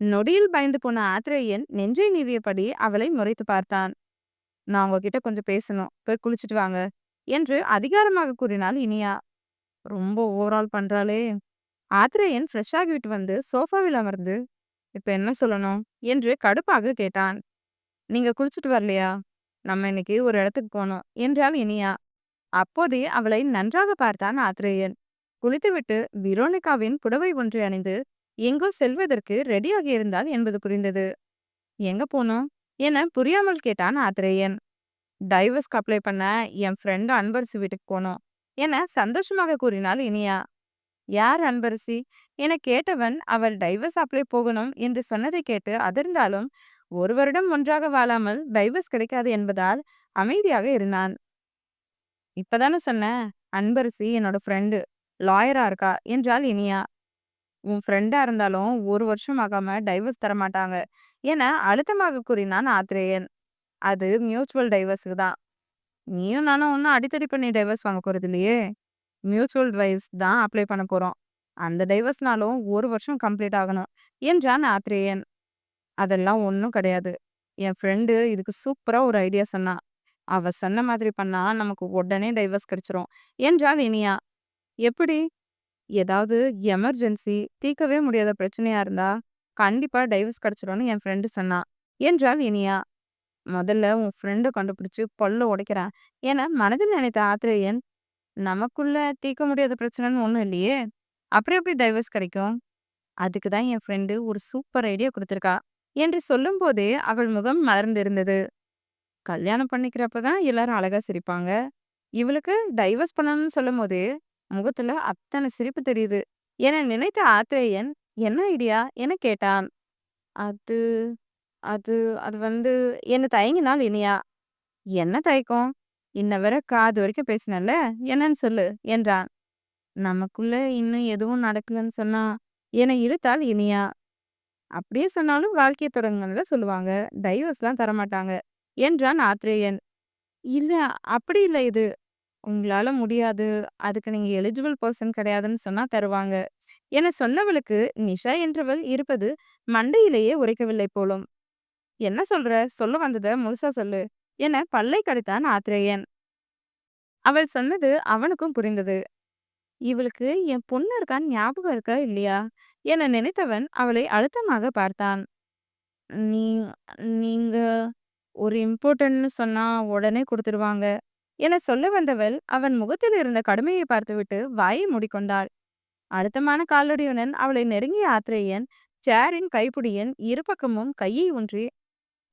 நொடியில் பயந்து போன ஆத்ரேயன் நெஞ்சை நீவியபடி அவளை முறைத்து பார்த்தான். நான் உங்ககிட்ட கொஞ்சம் பேசணும், போய் குளிச்சுட்டு வாங்க என்று அதிகாரமாக கூறினாள் இனியா. ரொம்ப ஓவரால் பண்றாளே. ஆத்ரேயன் ஃப்ரெஷ் ஆகிவிட்டு வந்து சோஃபாவில் அமர்ந்து, இப்ப என்ன சொல்லணும் என்று கடுப்பாக கேட்டான். நீங்க குளிச்சுட்டு வரலையா? நம்ம இன்னைக்கு ஒரு இடத்துக்கு போனோம் என்றாள் இனியா. அப்போதே அவளை நன்றாக பார்த்தான் ஆத்ரேயன். குளித்துவிட்டு விரோனிகாவின் புடவை ஒன்றை அணிந்து எங்கோ செல்வதற்கு ரெடியாகி இருந்தாள் என்பது புரிந்தது. எங்க போனோம் என புரியாமல் கேட்டான் ஆத்ரேயன். டைவர்ஸ்க்கு அப்ளை பண்ண என் ஃப்ரெண்டு அன்பரசி வீட்டுக்கு போனோம் என சந்தோஷமாக கூறினாள் இனியா. யார் அன்பரசி என கேட்டவன் அவள் டைவர்ஸ் அப்ளை போகணும் என்று சொன்னதை கேட்டு அதிர்ந்தாலும் 1 வருடம் ஒன்றாக வாழாமல் டைவர்ஸ் கிடைக்காது என்பதால் அமைதியாக இருந்தான். இப்பதானே சொன்ன, அன்பரசி என்னோட ஃப்ரெண்டு. லாயரா இருக்கா என்றாள் இனியா. உன் ஃப்ரெண்டா இருந்தாலும் 1 வருஷம் ஆகாம டைவர்ஸ் தரமாட்டாங்க என அழுத்தமாக கூறினான் ஆத்ரேயன். அது மியூச்சுவல் டைவர்ஸுக்கு தான். நீயும் நானும் ஒன்னும் அடித்தடி பண்ணி டைவர்ஸ் வாங்க போறது இல்லையே. மியூச்சுவல் டைவர்ஸ் தான் அப்ளை பண்ண போறோம். அந்த டைவர்ஸ்னாலும் 1 வருஷம் கம்ப்ளீட் ஆகணும் என்றான் ஆத்ரேயன். அதெல்லாம் ஒண்ணும் கிடையாது. என் ஃப்ரெண்டு இதுக்கு சூப்பரா ஒரு ஐடியா சொன்னா. அவ சொன்ன மாதிரி பண்ணா நமக்கு உடனே டைவர்ஸ் கிடைச்சிரும் என்றாள் இனியா. எப்படி? ஏதாவது எமர்ஜென்சி தீர்க்கவே முடியாத பிரச்சனையா இருந்தா கண்டிப்பா டைவர்ஸ் கிடைச்சிரும்னு என் ஃப்ரெண்டு சொன்னா என்றாள் இனியா. முதல்ல உன் ஃப்ரெண்டை கண்டுபிடிச்சு பல்ல உடைக்கிறேன் என மனதில் நினைத்த ஆத்ரேயன், நமக்குள்ள தீர்க்க முடியாத பிரச்சனைன்னு ஒண்ணும் இல்லையே, அப்புறம் எப்படி டைவர்ஸ் கிடைக்கும்? அதுக்கு தான் என் ஃப்ரெண்டு ஒரு சூப்பர் ஐடியா கொடுத்துருக்கா என்று சொல்லும் போதே அவள் முகம் மலர்ந்திருந்தது. கல்யாணம் பண்ணிக்கிறப்ப தான் எல்லாரும் அழகா சிரிப்பாங்க. இவளுக்கு டைவர்ஸ் பண்ணணும்னு சொல்லும் போதே முகத்துல அத்தனை சிரிப்பு தெரியுது என நினைத்த ஆத்ரேயன், என்ன ஐடியா என கேட்டான். அது அது அது வந்து என்ன தயங்கினாள் இனியா. என்ன தயக்கம்? இன்ன வரை காது வரைக்கும் பேசினல்ல, என்னன்னு சொல்லு என்றான். நமக்குள்ள இன்னும் எதுவும் நடக்கலன்னு சொன்னா என இழுத்தாள் இனியா. அப்படியே சொன்னாலும் வாழ்க்கைய தொடங்குனத சொல்லுவாங்க. டைவர்ஸ்லாம் தரமாட்டாங்க என்றான் ஆத்ரேயன். இல்ல, அப்படி இல்ல இது. உங்களால முடியாது. அதுக்கு நீங்க எலிஜிபிள் பெர்சன் கிடையாதுன்னு சொன்னா தருவாங்க என சொன்னவளுக்கு நிஷா என்றவள் இருப்பது மண்டையிலேயே உரைக்கவில்லை போலும். என்ன சொல்ற? சொல்ல வந்தத முழுசா சொல்லு என பல்லை கடித்தான் ஆத்ரேயன். அவள் சொன்னது அவனுக்கும் புரிந்தது. இவளுக்கு என் பொண்ணு இருக்கான்னு ஞாபகம் இருக்கா இல்லையா என நினைத்தவன் அவளை அழுத்தமாக பார்த்தான். நீ நீங்க ஒரு இம்பார்ட்டன்ட்னு சொன்னா உடனே கொடுத்துருவாங்க என சொல்ல வந்தவள் அவன் முகத்தில் இருந்த கடுமையை பார்த்துவிட்டு வாயை மூடிக்கொண்டாள். அழுத்தமான காலடியுடன் அவளை நெருங்கிய ஆத்ரேயன் சேரின் கைப்பிடியின் இரு பக்கமும் கையை ஊன்றி,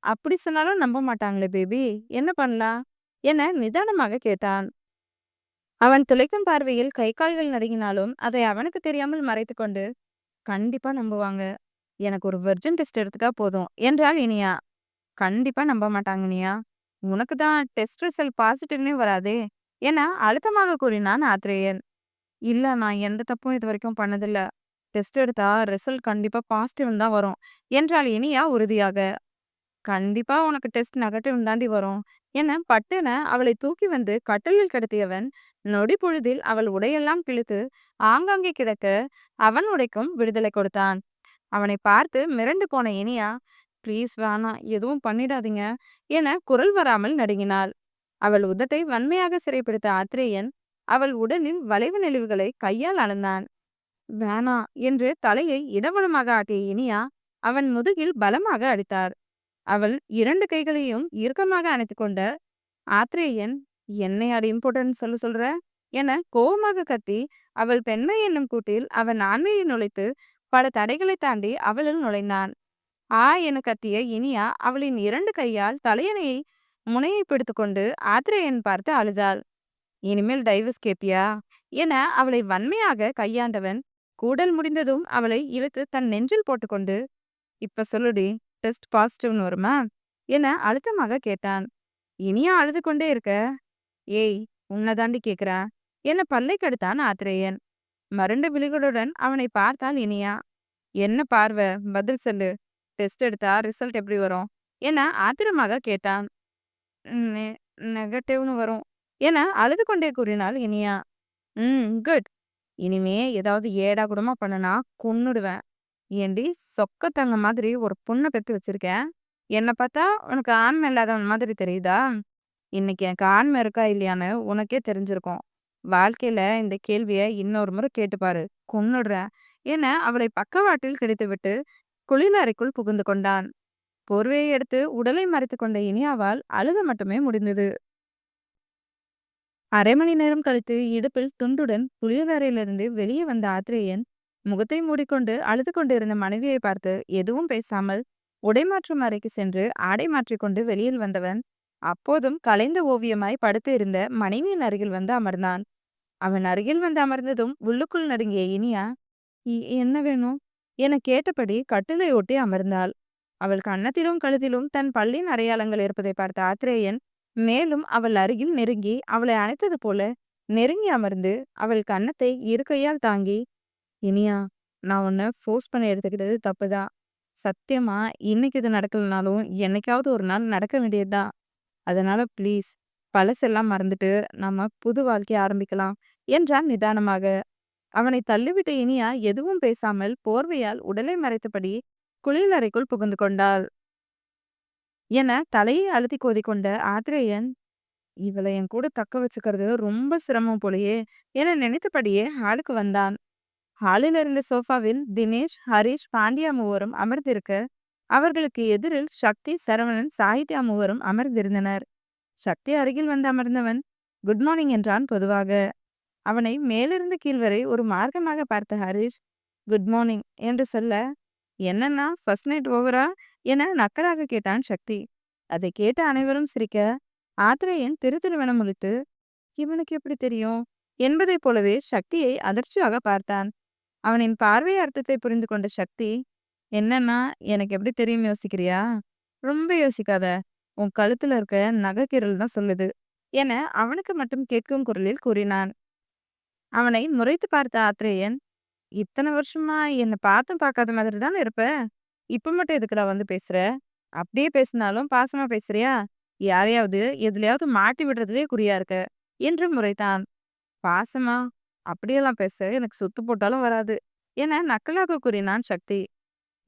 அப்படி சொன்னாலும் நம்ப மாட்டாங்களே பேபி, என்ன பண்ணலாம் என நிதானமாக கேட்டான். அவன் துளைக்கும் பார்வையில் கை கால்கள் நடுங்கினாலும் அதை அவனுக்கு தெரியாமல் மறைத்துக்கொண்டு, கண்டிப்பா நம்புவாங்க. எனக்கு ஒரு வெர்ஜன் டெஸ்ட் எடுத்துட்டா போதும் என்றாள் இனியா. கண்டிப்பா நம்ப மாட்டாங்க இனியா. உனக்கு தான் டெஸ்ட் ரிசல்ட் பாசிட்டிவ்னே வராதே என அழுத்தமாக கூறினான் ஆத்ரேயன். இல்ல, நான் எந்த தப்பும் இது வரைக்கும் பண்ணதில்ல. டெஸ்ட் எடுத்தா ரிசல்ட் கண்டிப்பா பாசிட்டிவ்னு தான் வரும் என்றாள் இனியா உறுதியாக. கண்டிப்பா உனக்கு டெஸ்ட் நெகட்டிவ்னு தாண்டி வரும் என பட்டென அவளை தூக்கி வந்து கட்டிலில் கிடத்தியவன் நொடி பொழுதில் அவள் உடையெல்லாம் கிழித்து ஆங்காங்கே கிடக்க அவன் உடைக்கும் விடுதலை கொடுத்தான். அவனை பார்த்து மிரண்டு போன இனியா, ப்ளீஸ் வேணாம், எதுவும் பண்ணிடாதீங்க என குரல் வராமல் நடுங்கினாள். அவள் உதட்டை வன்மையாக சிறைப்பிடித்த ஆத்ரேயன் அவள் உடலின் வளைவு நெளிவுகளை கையால் அளந்தான். வேணா என்று தலையை இடவலமாக ஆட்டிய இனியா அவன் முதுகில் பலமாக அடித்தார். அவள் 2 கைகளையும் இறுக்கமாக அணைத்து கொண்ட ஆத்ரேயன், என்னை அடி இம்பார்ட்டன்ட் சொல்ற என கோபமாக கத்தி அவள் பெண்மை என்னும் கூட்டில் அவன் ஆண்மையை நுழைத்து பல தடைகளை தாண்டி அவளில் நுழைந்தான். ஆ என கத்திய இனியா அவளின் 2 கையால் தலையணையை முனையை பிடித்து கொண்டு ஆத்ரேயன் பார்த்து அழுதாள். இனிமேல் டைவர்ஸ் கேப்பியா என அவளை வன்மையாக கையாண்டவன் கூடல் முடிந்ததும் அவளை இழுத்து தன் நெஞ்சில் போட்டுக்கொண்டு, இப்ப சொல்லுடி, டெஸ்ட் பாசிட்டிவ்னு வருமா என அழுத்தமாக கேட்டான். இனியா அழுது கொண்டே இருக்க, ஏய், உன்னை தாண்டி கேக்குறேன் என பல்லை கடுத்தான் ஆத்ரேயன். மருண்ட விழிகளுடன் அவனை பார்த்தாள் இனியா. என்ன பார்வை, பதில் சொல்லு. டெஸ்ட் எடுத்தா ரிசல்ட் எப்படி வரும் என ஆத்திரமாக கேட்டான். நெ- நெகட்டிவ்னு வரும் என அழுது கொண்டே கூறினாள் இனியா. குட். இனிமே ஏதாவது ஏடா கூடமா பண்ணனா கொன்னுடுவேன். ஏண்டி, சொக்க தங்க மாதிரி ஒரு பொண்ணை பெத்து வச்சிருக்கேன். என்னை பார்த்தா உனக்கு ஆண்மை இல்லாதவன் மாதிரி தெரியுதா? இன்னைக்கு எனக்கு ஆண்மை இருக்கா இல்லையான்னு உனக்கே தெரிஞ்சிருக்கும். வாழ்க்கையில இந்த கேள்வியை இன்னொரு முறை கேட்டுப்பாரு, கொன்னுடுறேன் என அவளை பக்கவாட்டில் கிடைத்துவிட்டு குளியலறைக்குள் புகுந்து கொண்டான். போர்வையை எடுத்து உடலை மறைத்து கொண்ட இனியாவால் அழுத மட்டுமே முடிந்தது. அரை மணி நேரம் கழித்து இடுப்பில் துண்டுடன் குளியலறையிலிருந்து வெளியே வந்த ஆத்ரேயன் முகத்தை மூடிக்கொண்டு அழுது கொண்டிருந்த மனைவியை பார்த்து எதுவும் பேசாமல் உடைமாற்றும் அறைக்கு சென்று ஆடை மாற்றிக்கொண்டு வெளியில் வந்தவன் அப்போதும் கலைந்த ஓவியமாய் படுத்து இருந்த மனைவியின் அருகில் வந்து அமர்ந்தான். அவன் அருகில் வந்து அமர்ந்ததும் உள்ளுக்குள் நடுங்கிய இனியா, என்ன வேணும் என கேட்டபடி கட்டிலை ஒட்டி அமர்ந்தாள். அவள் கன்னத்திலும் கழுத்திலும் தன் பல்லின் அடையாளங்கள் இருப்பதை பார்த்த ஆத்ரேயன் மேலும் அவள் அருகில் நெருங்கி அவளை அணைத்தது போல நெருங்கி அமர்ந்து அவள் கன்னத்தை இரு கையால் தாங்கி, இனியா, நான் உன்னை ஃபோர்ஸ் பண்ணி எடுத்துக்கிட்டது தப்புதான். சத்தியமா இன்னைக்கு இது நடக்கலனாலும் என்னைக்காவது ஒரு நாள் நடக்க வேண்டியதுதான். அதனால ப்ளீஸ், பழசெல்லாம் மறந்துட்டு நம்ம புது வாழ்க்கைய ஆரம்பிக்கலாம் என்றான் நிதானமாக. அவனை தள்ளிவிட்ட இனியா எதுவும் பேசாமல் போர்வையால் உடலை மறைத்தபடி குளியலறைக்குள் புகுந்து கொண்டாள். என தலையை அழுத்தி கோதிக்கொண்ட ஆத்ரேயன், இவளை என் கூட தக்க வச்சுக்கிறது ரொம்ப சிரமம் போலயே என நினைத்தபடியே ஹாலுக்கு வந்தான். ஹாலில் இருந்த சோஃபாவில் தினேஷ், ஹரிஷ், பாண்டியா மூவரும் அமர்ந்திருக்க, அவர்களுக்கு எதிரில் சக்தி, சரவணன், சாகித்யா மூவரும் அமர்ந்திருந்தனர். சக்தி அருகில் வந்து அமர்ந்தவன் குட் மார்னிங் என்றான் பொதுவாக. அவனை மேலிருந்து கீழ் வரை ஒரு மார்க்கமாக பார்த்த ஹரிஷ் குட் மார்னிங் என்று சொல்ல, என்னன்னா ஃபர்ஸ்ட் நைட் ஓவரா என நக்கலாக கேட்டான் சக்தி. அதை கேட்ட அனைவரும் சிரிக்க, ஆத்திரேயன் திருத்திருவன முழித்து, இவனுக்கு எப்படி தெரியும் என்பதைப் போலவே சக்தியை அதிர்ச்சியாக பார்த்தான். அவனின் பார்வை அர்த்தத்தை புரிந்து கொண்ட சக்தி, என்னன்னா எனக்கு எப்படி தெரியும் யோசிக்கிறியா? ரொம்ப யோசிக்காத, உன் கழுத்துல இருக்க நகைக்கிரல் தான் சொல்லுது என அவனுக்கு மட்டும் கேட்கும் குரலில் கூறினான். அவனை முறைத்து பார்த்த ஆத்ரேயன், இத்தனை வருஷமா என்னை பார்த்தும் பார்க்காத மாதிரி தானே இருப்ப, இப்ப மட்டும் எதுக்குடா வந்து பேசுற? அப்படியே பேசினாலும் பாசமா பேசுறியா? யாரையாவது எதுலயாவது மாட்டி விடுறதுலே குறியா இருக்க என்று முறைத்தான். பாசமா? அப்படியெல்லாம் பேச எனக்கு சுட்டு போட்டாலும் வராது என நக்கலாக கூறினான் சக்தி.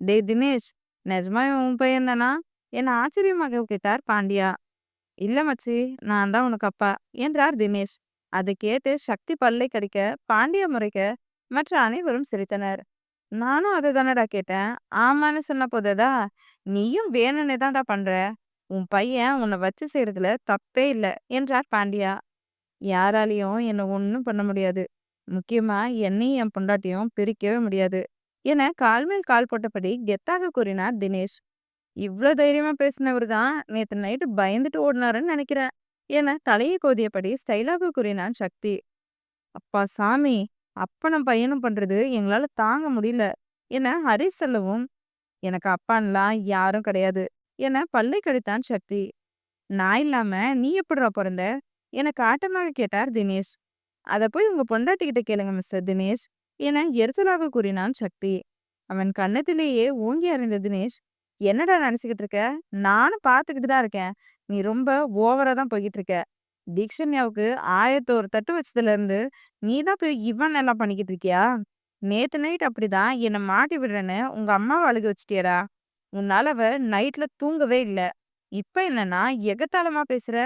டேய் தினேஷ், நிஜமா இவன் உன் பையன் தானா என ஆச்சரியமாக கேட்டார் பாண்டியா. இல்ல மச்சி, நான் தான் உனக்கு அப்பா என்றார் தினேஷ். அதை கேட்டு சக்தி பல்லை கடிக்க, பாண்டியா முறைக்க, மற்ற அனைவரும் சிரித்தனர். நானும் அதை தானடா கேட்டேன், ஆமான்னு சொன்ன போததா, நீயும் வேணும்னே தான்டா பண்ற, உன் பையன் உன்னை வச்சு செய்யறதுல தப்பே இல்லை என்றார் பாண்டியா. யாராலையும் என்னை ஒன்றும் பண்ண முடியாது, முக்கியமா என்னையும் என் பொண்டாட்டியும் பிரிக்கவே முடியாது என கால் மேல் கால் போட்டபடி கெத்தாக கூறினார் தினேஷ். இவ்ளோ தைரியமா பேசினவர் தான் நேத்து நைட்டு பயந்துட்டு ஓடினாருன்னு நினைக்கிறேன் என தலையை கோதியபடி ஸ்டைலாக கூறினான் சக்தி. அப்பா சாமி, அப்பனும் பையனும் பண்றது எங்களால தாங்க முடியல என ஹரிஷ் சொல்லவும், எனக்கு அப்பான்லாம் யாரும் கிடையாது என பல்லை கடித்தான் சக்தி. நான் இல்லாம நீ எப்படிடா பிறந்த என காட்டமாக கேட்டார் தினேஷ். அதை போய் உங்க பொண்டாட்டிக்கிட்ட கேளுங்க மிஸ்டர் தினேஷ் என எரிச்சலாக கூறினான் சக்தி. அவன் கன்னத்திலேயே ஓங்கி அறிந்த தினேஷ், என்னடா நினைச்சுக்கிட்டு இருக்க, நானும் பார்த்துக்கிட்டு தான் இருக்கேன், நீ ரொம்ப ஓவரா தான் போய்கிட்டு இருக்க. தீக்ஷன்யாவுக்கு 1001 தட்டு வச்சதுல இருந்து நீ தான் போய் இவன் எல்லாம் பண்ணிக்கிட்டு இருக்கியா? நேத்து நைட் அப்படிதான் என்னை மாட்டி விடுறேன்னு உங்க அம்மாவை அழுக வச்சிட்டியடா. உன்னால அவ நைட்ல தூங்கவே இல்ல. இப்ப என்னன்னா எகத்தாளமா பேசுற?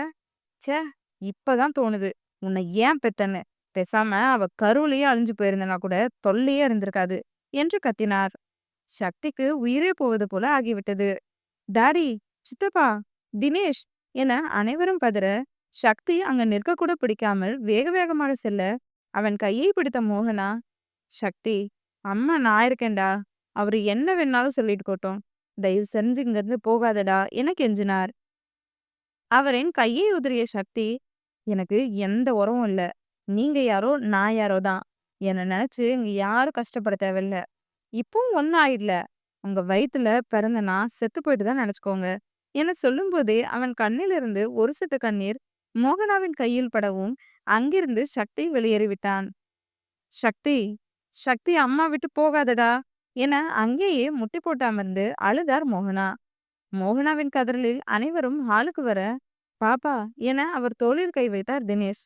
ச்சே, இப்பதான் தோணுது உன்னை ஏன் பெத்தன்னு. பேசாம அவ கருவிலேயே அழிஞ்சு போயிருந்தனா கூட தொல்லையே இருந்திருக்காது என்று கத்தினார். சக்திக்கு உயிரே போவது போல ஆகிவிட்டது. டாடி, சித்தப்பா, தினேஷ் என அனைவரும் பதற, சக்தி அங்க நிற்க கூட பிடிக்காமல் வேக வேகமாக செல்ல, அவன் கையை பிடித்த மோகனா, சக்தி, அம்மா நான் இருக்கேன்டா, அவரு என்ன வேணாலும் சொல்லிட்டு போட்டோம், தயவு செஞ்சு இங்கிருந்து போகாதடா என கெஞ்சினார். அவரின் கையை உதறிய சக்தி, எனக்கு எந்த உறவும் இல்ல, நீங்க யாரோ நான் யாரோ தான், என்னை நினைச்சு இங்க யாரும் கஷ்டப்பட தேவையில்ல. இப்பவும் ஒன்னும் ஆயிடல, உங்க வயித்துல பிறந்தனா செத்து போயிட்டு தான் நினைச்சுக்கோங்க என சொல்லும்போதே அவன் கண்ணிலிருந்து ஒரு சொட்டு கண்ணீர் மோகனாவின் கையில் படவும் அங்கிருந்து சக்தி வெளியேறிவிட்டான். சக்தி, சக்தி, அம்மா விட்டு போகாதடா என அங்கேயே முட்டி போட்டு அமர்ந்து அழுதார் மோகனா. மோகனாவின் கதறலில் அனைவரும் ஹாலுக்கு வர, பாப்பா என அவர் தோளில் கை வைத்தார் தினேஷ்.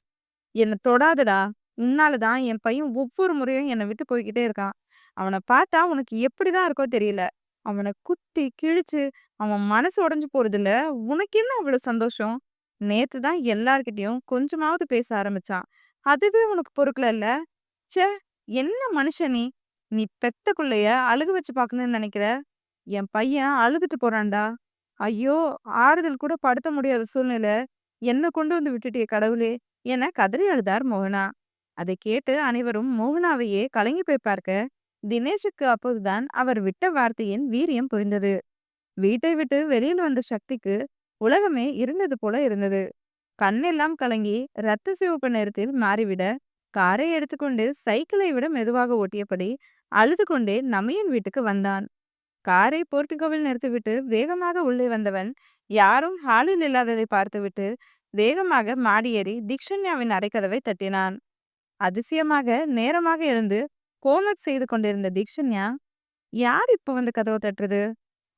என்ன தொடாதடா, உன்னாலதான் என் பையன் ஒவ்வொரு முறையும் என்னை விட்டு போய்கிட்டே இருக்கான். அவனை பார்த்தா உனக்கு எப்படிதான் இருக்கோ தெரியல. அவனை குத்தி கிழிச்சு அவன் மனசு உடைஞ்சு போறதுல உனக்கு என்ன அவ்வளவு சந்தோஷம்? நேத்து தான் எல்லார்கிட்டயும் கொஞ்சமாவது பேச ஆரம்பிச்சான், அதுவே உனக்கு பொறுக்கல இல்ல? ச்சே, என்ன மனுஷன் நீ? நீ பெத்த குள்ளைய அழுக வச்சு பார்க்கணும்னு நினைக்கிற? என் பையன் அழுதுட்டு போறான்டா. ஐயோ, ஆறுதல் கூட படுத்த முடியாத சூழ்நிலை, என்ன கொண்டு வந்து விட்டுட்டியே கடவுளே என கதறி அழுதார் மோகனா. அதை கேட்டு அனைவரும் மோகனாவையே கலங்கி போய் பார்க்க, தினேஷுக்கு அப்போதுதான் அவர் விட்ட வார்த்தையின் வீரியம் புரிந்தது. வீட்டை விட்டு வெளியில் வந்த சக்திக்கு உலகமே இருண்டது போல இருந்தது. கண்ணெல்லாம் கலங்கி இரத்த சிவப்பு நிறத்தில் மாறிவிட, காரை எடுத்துக்கொண்டு சைக்கிளை விட மெதுவாக ஓட்டியபடி அழுது கொண்டே நமையன் வீட்டுக்கு வந்தான். காரை போர்ட்டிகோவில் நிறுத்திவிட்டு வேகமாக உள்ளே வந்தவன் யாரும் ஹாலில் இல்லாததை பார்த்துவிட்டு வேகமாக மாடியேறி தீக்ஷண்யாவின் அறைக்கதவை தட்டினான். அதிசயமாக நேரமாக எழுந்து ஹோம்வொர்க் செய்து கொண்டிருந்த தீக்ஷண்யா, யார் இப்ப வந்து கதவை தட்டுறது?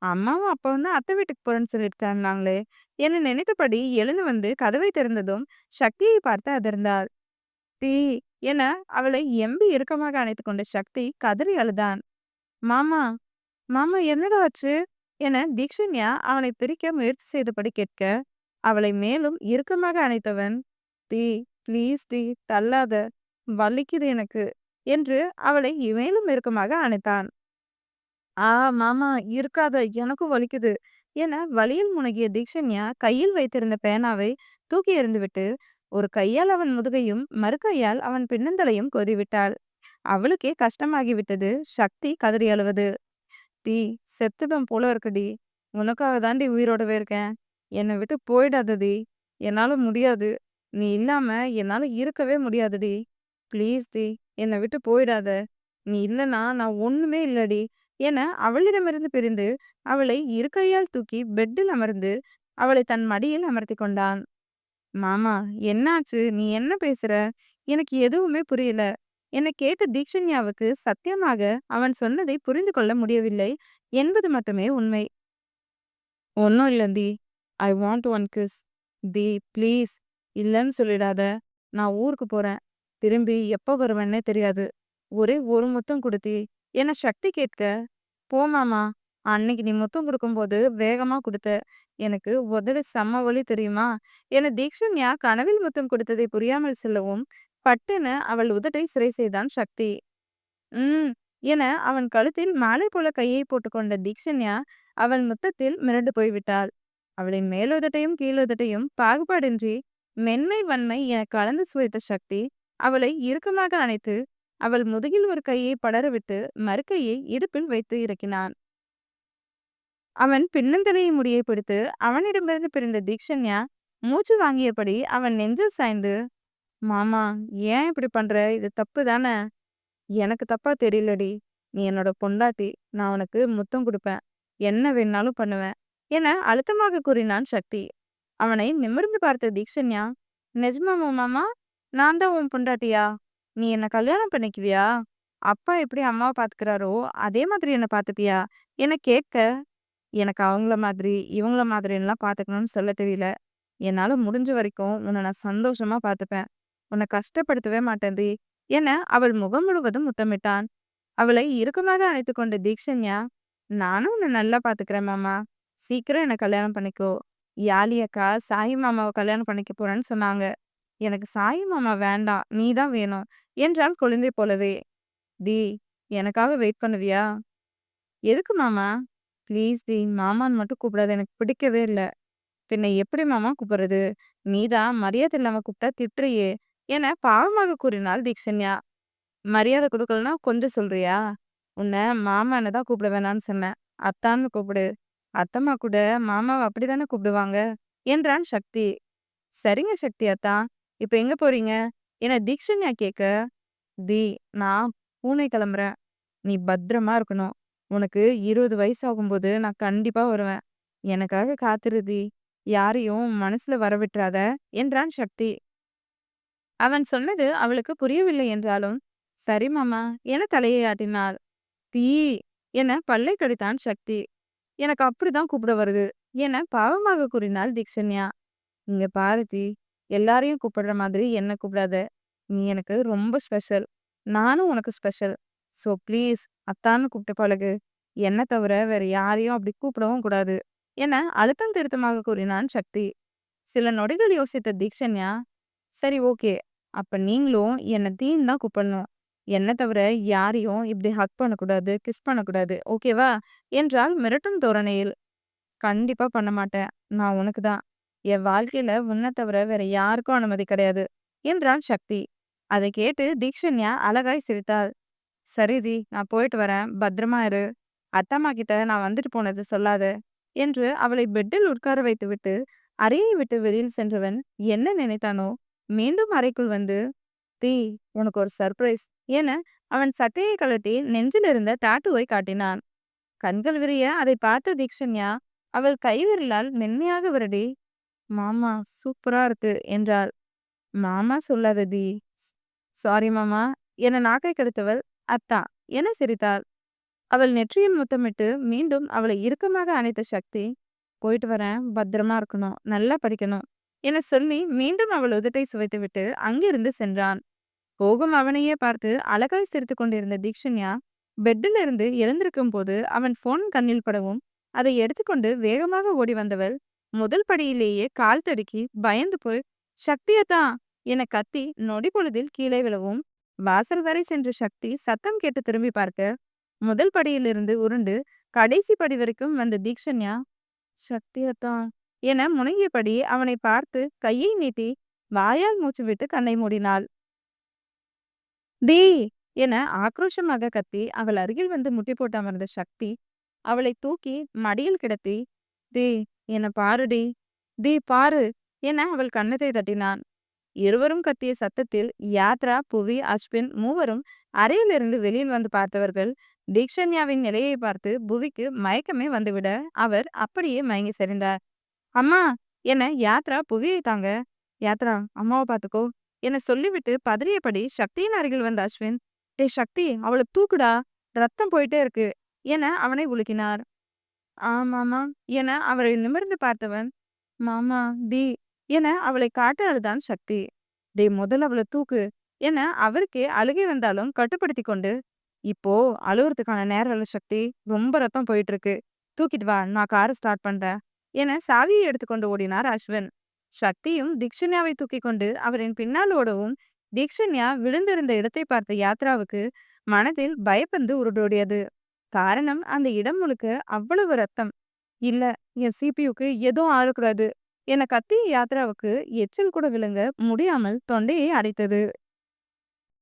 அம்மாவும் அப்பாவும் தான் அத்தை வீட்டுக்கு போறேன்னு சொல்லியிருக்காங்களாங்களே என நினைத்தபடி எழுந்து வந்து கதவை திறந்ததும் சக்தியை பார்த்து அதிர்ந்தாள். தீ என அவளை எம்பி இறுக்கமாக அணைத்துக் கொண்ட சக்தி கதறி அழுதான். மாமா, மாமா என்னடா ஆச்சு? என தீக்ஷண்யா அவனை பிரிக்க முயற்சி செய்தபடி கேட்க, அவளை மேலும் இறுக்கமாக அணைத்தவன், தீ ப்ளீஸ் டி, தள்ளாத, வலிக்குது எனக்கு என்று அவளை மேலும் இறுக்கமாக அணைத்தான். ஆ மாமா இருக்காத, எனக்கும் வலிக்குது என வலியில் முனகிய தீக்ஷண்யா கையில் வைத்திருந்த பேனாவை தூக்கி எறிந்துவிட்டு ஒரு கையால் அவன் முதுகையும் மறு கையால் அவன் பின்னந்தலையும் கொதிவிட்டாள். அவளுக்கே கஷ்டமாகிவிட்டது சக்தி கதறி அழுவது. "டி, செத்துடும் போல இருக்குடி. உனக்காக தாண்டி உயிரோடவே இருக்கேன். என்னை விட்டு போயிடாதடி. என்னால முடியாது. நீ இல்லாம என்னால இருக்கவே முடியாதுடி. ப்ளீஸ் டி, என்னை விட்டு போயிடாத. நீ இல்லனா நான் ஒண்ணுமே இல்லடி" என அவளிடமிருந்து பிரிந்து அவளை இரு கையால் தூக்கி பெட்டில் அமர்ந்து அவளை தன் மடியில் அமர்த்தி கொண்டான். மாமா, என்னாச்சு? நீ என்ன பேசுற? எனக்கு எதுவுமே புரியல. என்னை கேட்ட தீக்ஷண்யாவுக்கு சத்தியமாக அவன் சொன்னதை புரிந்து கொள்ள முடியவில்லை என்பது மட்டுமே உண்மை. ஒன்னும் இல்ல தி. I want one kiss. தி ப்ளீஸ். இல்லன்னு சொல்லிடாத. நான் ஊருக்கு போறேன். திரும்பி எப்போ வருவேன்னே தெரியாது. ஒரே ஒரு முத்தம் குடு தி என சக்தி கேட்க, போ மாமா. அன்னைக்கு நீ முத்தம் குடுக்கும்போது வேகமா குடுத்த. எனக்கு உதடு செம்ம வலி தெரியுமா? என தீக்ஷண்யா கனவில் முத்தம் கொடுத்ததை புரியாமல் செல்லவும், பட்டென அவள் உதட்டை சிறை செய்தான் சக்தி. ம் என அவன் கழுத்தில் மாலை போல கையை போட்டுக்கொண்ட தீக்ஷண்யா அவன் முத்தத்தில் மிரண்டு போய்விட்டாள். அவளின் மேலுதட்டையும் கீழுதட்டையும் பாகுபாடின்றி மென்மை வன்மை என கலந்து சுவைத்த சக்தி அவளை இறுக்கமாக அணைத்து அவள் முதுகில் ஒரு கையை படரவிட்டு மறு கையை இடுப்பில் வைத்து இறக்கினான். அவன் பின்னந்தலையை முடியை பிடித்து அவனிடமிருந்து பிரிந்த தீக்ஷண்யா மூச்சு வாங்கியபடி அவன் நெஞ்சில் சாய்ந்து, மாமா, ஏன் இப்படி பண்ற? இது தப்பு தானே? எனக்கு தப்பா தெரியலடி. நீ என்னோட பொண்டாட்டி. நான் உனக்கு முத்தம் குடுப்பேன். என்ன வேணாலும் பண்ணுவேன் என அழுத்தமாக கூறினான் சக்தி. அவனை நிமிர்ந்து பார்த்த தீக்ஷண்யா, நிஜமாமா மாமா? நான் தான் உன் பொண்டாட்டியா? நீ என்ன கல்யாணம் பண்ணிக்குவியா? அப்பா எப்படி அம்மாவை பாத்துக்கிறாரோ அதே மாதிரி என்ன பாத்துப்பியா என கேட்க, எனக்கு அவங்கள மாதிரி இவங்கள மாதிரிலாம் பாத்துக்கணும்னு சொல்ல தெரியல. என்னால முடிஞ்ச வரைக்கும் உன்னை நான் சந்தோஷமா பாத்துப்பேன். உன்னை கஷ்டப்படுத்தவே மாட்டேன்டி என அவள் முகம் முழுவதும் முத்தமிட்டான். அவளை இறுக்கமாக அணைத்துக் கொண்ட தீக்ஷண்யா, நானும் உன்னை நல்லா பாத்துக்கிறேன் மாமா. சீக்கிரம் என்ன கல்யாணம் பண்ணிக்கோ. யாழி அக்கா சாய் மாமாவை கல்யாணம் பண்ணிக்க போறேன்னு சொன்னாங்க. எனக்கு சாய் மாமா வேண்டாம், நீ தான் வேணும் என்றாள் குழந்தை போலவே. டி, எனக்காக வெயிட் பண்ணுவியா? எதுக்கு மாமா? ப்ளீஸ் டி, மாமான்னு மட்டும் கூப்பிடாத, எனக்கு பிடிக்கவே இல்ல. பின்ன எப்படி மாமா கூப்பிடுறது? நீதான் மரியாதை இல்லாம கூப்பிட்டா திட்டுறியே என பாவமாக கூறினாள் தீக்ஷண்யா. மரியாதை கொடுக்கலனா கொஞ்சம் சொல்றியா? உன்னை மாமான்னு தான் கூப்பிட வேணான்னு சொன்னேன். அத்தான்னு கூப்பிடு. அத்தம்மா கூட மாமாவை அப்படிதானே கூப்பிடுவாங்க என்றான் சக்தி. சரிங்க சக்தி அத்தா. இப்ப எங்க போறீங்க என தீக்ஷண்யா கேட்க, தி, நான் பூனே கிளம்புறேன். நீ பத்திரமா இருக்கணும். உனக்கு 20 வயசு ஆகும்போது நான் கண்டிப்பா வருவேன். எனக்காக காத்திரு தி. யாரையும் மனசுல வரவிட்டுறாத என்றான் சக்தி. அவன் சொன்னது அவளுக்கு புரியவில்லை என்றாலும், சரி மாமா என தலையை ஆட்டினாள். தீ என பல்லை கடித்தான் சக்தி. எனக்கு அப்படிதான் கூப்பிட வருது என பாவமாக கூறினாள் தீக்ஷண்யா. இங்க பாரு தீ, எல்லாரையும் கூப்பிடுற மாதிரி என்ன கூப்பிடாத. நீ எனக்கு ரொம்ப ஸ்பெஷல். நானும் உனக்கு ஸ்பெஷல். ஸோ ப்ளீஸ் அத்தான்னு கூப்பிட்டு பழகு. என்ன தவிர வேற யாரையும் அப்படி கூப்பிடவும் கூடாது என அழுத்தம் திருத்தமாக கூறினான் சக்தி. சில நொடிகள் யோசித்த தீக்ஷண்யா, சரி ஓகே. அப்ப நீங்களும் என்ன தீன்னு தான் கூப்பிடணும். என்ன தவிர யாரையும் இப்படி ஹக் பண்ணக்கூடாது, கிஸ் பண்ணக்கூடாது. ஓகேவா என்றால் மிரட்டும் தோரணையில். கண்டிப்பா பண்ண மாட்டேன். நான் உனக்கு தான். என் வாழ்க்கையில உன்னை தவிர வேற யாருக்கும் அனுமதி கிடையாது என்றான் சக்தி. அதை கேட்டு தீக்ஷண்யா அழகாய் சிரித்தாள். சரி தி, நான் போயிட்டு வரேன். பத்திரமா இரு. அத்தம்மா கிட்ட நான் வந்துட்டு போனது சொல்லாத என்று அவளை பெட்டில் உட்கார வைத்துவிட்டு அறையை விட்டு வெளியில் சென்றவன் என்ன நினைத்தானோ மீண்டும் அறைக்குள் வந்து, தீ, உனக்கு ஒரு சர்ப்ரைஸ் என அவன் சட்டையை கழட்டி நெஞ்சில் இருந்த டாட்டூவை காட்டினான். கண்கள் விரிய அதை பார்த்த தீக்ஷண்யா அவள் கைவிரலால் மென்மையாக விரடி, மாமா சூப்பரா இருக்கு என்றாள். மாமா சொல்லாதடி. சாரி மாமா என நாக்கை கடித்தவள், அத்தா என சிரித்தாள். அவள் நெற்றியில் முத்தமிட்டு மீண்டும் அவளை இறுக்கமாக அணைத்த சக்தி, போயிட்டு வரேன், பத்திரமா இருக்கணும், நல்லா படிக்கணும் என சொல்லி மீண்டும் அவள் உதட்டை சுவைத்துவிட்டு அங்கிருந்து சென்றான். போகும் அவனையே பார்த்து அழகாய் சிரித்துக் கொண்டிருந்த தீக்ஷண்யா பெட்டில் இருந்து எழுந்திருக்கும் போது அவன் போன் கண்ணில் படவும் அதை எடுத்துக்கொண்டு வேகமாக ஓடி வந்தவள் முதல் படியிலேயே கால் தடுக்கி பயந்து போய் சக்தியத்தான் என கத்தி நொடி பொழுதில் கீழே விழவும் வாசல் வரை சென்ற சக்தி சத்தம் கேட்டு திரும்பி பார்க்க முதல் படியிலிருந்து உருண்டு கடைசி படி வரைக்கும் வந்த தீக்ஷண்யா சக்தியத்தான் என முணங்கியபடி அவனை பார்த்து கையை நீட்டி வாயால் மூச்சு விட்டு கண்ணை மூடினாள். டீ என ஆக்ரோஷமாக கத்தி அவள் அருகில் வந்து முட்டி போட்டு அமர்ந்த சக்தி அவளை தூக்கி மடியில் கிடத்தி, டீ என்ன பாருடி, டீ பாரு என அவள் கன்னத்தை தட்டினான். இருவரும் கத்திய சத்தத்தில் யாத்ரா, புவி, அஸ்வின் மூவரும் அறையிலிருந்து வெளியில் வந்து பார்த்தவர்கள் தீக்ஷண்யாவின் நிலையை பார்த்து புவிக்கு மயக்கமே வந்துவிட அவர் அப்படியே மயங்கி சரிந்தார். அம்மா என யாத்ரா புவியை தாங்க, யாத்ரா அம்மாவை பார்த்துக்கோ என சொல்லிவிட்டு பதறியபடி சக்தியின் அருகில் வந்த அஸ்வின், டே சக்தி அவளை தூக்குடா, ரத்தம் போயிட்டே இருக்கு என அவனை உலுக்கினார். ஆமாமா என அவரை நிமிர்ந்து பார்த்தவன், மாமா டி என அவளை காட்ட அழுதான் சக்தி. டே முதல்ல அவளை தூக்கு என அவருக்கே அழுகை வந்தாலும் கட்டுப்படுத்தி கொண்டு, இப்போ அழுவுறதுக்கான நேரம் இல்ல சக்தி, ரொம்ப ரத்தம் போயிட்டு இருக்கு, தூக்கிட்டு வா நான் காரை ஸ்டார்ட் பண்றேன் என சாவியை எடுத்துக்கொண்டு ஓடினார் அஸ்வின். சக்தியும் தீக்ஷண்யாவை தூக்கி கொண்டு அவரின் பின்னால் ஓடவும் தீக்ஷண்யா விழுந்திருந்த இடத்தை பார்த்த யாத்ராவுக்கு மனதில் பயப்பந்து உருடோடியது. காரணம் அந்த இடம் முழுக்க அவ்வளவு ரத்தம். இல்ல என் சிபியுக்கு எதுவும் ஆறக்கூடாது என கத்திய யாத்ராவுக்கு எச்சில் கூட விழுங்க முடியாமல் தொண்டையை அடைத்தது.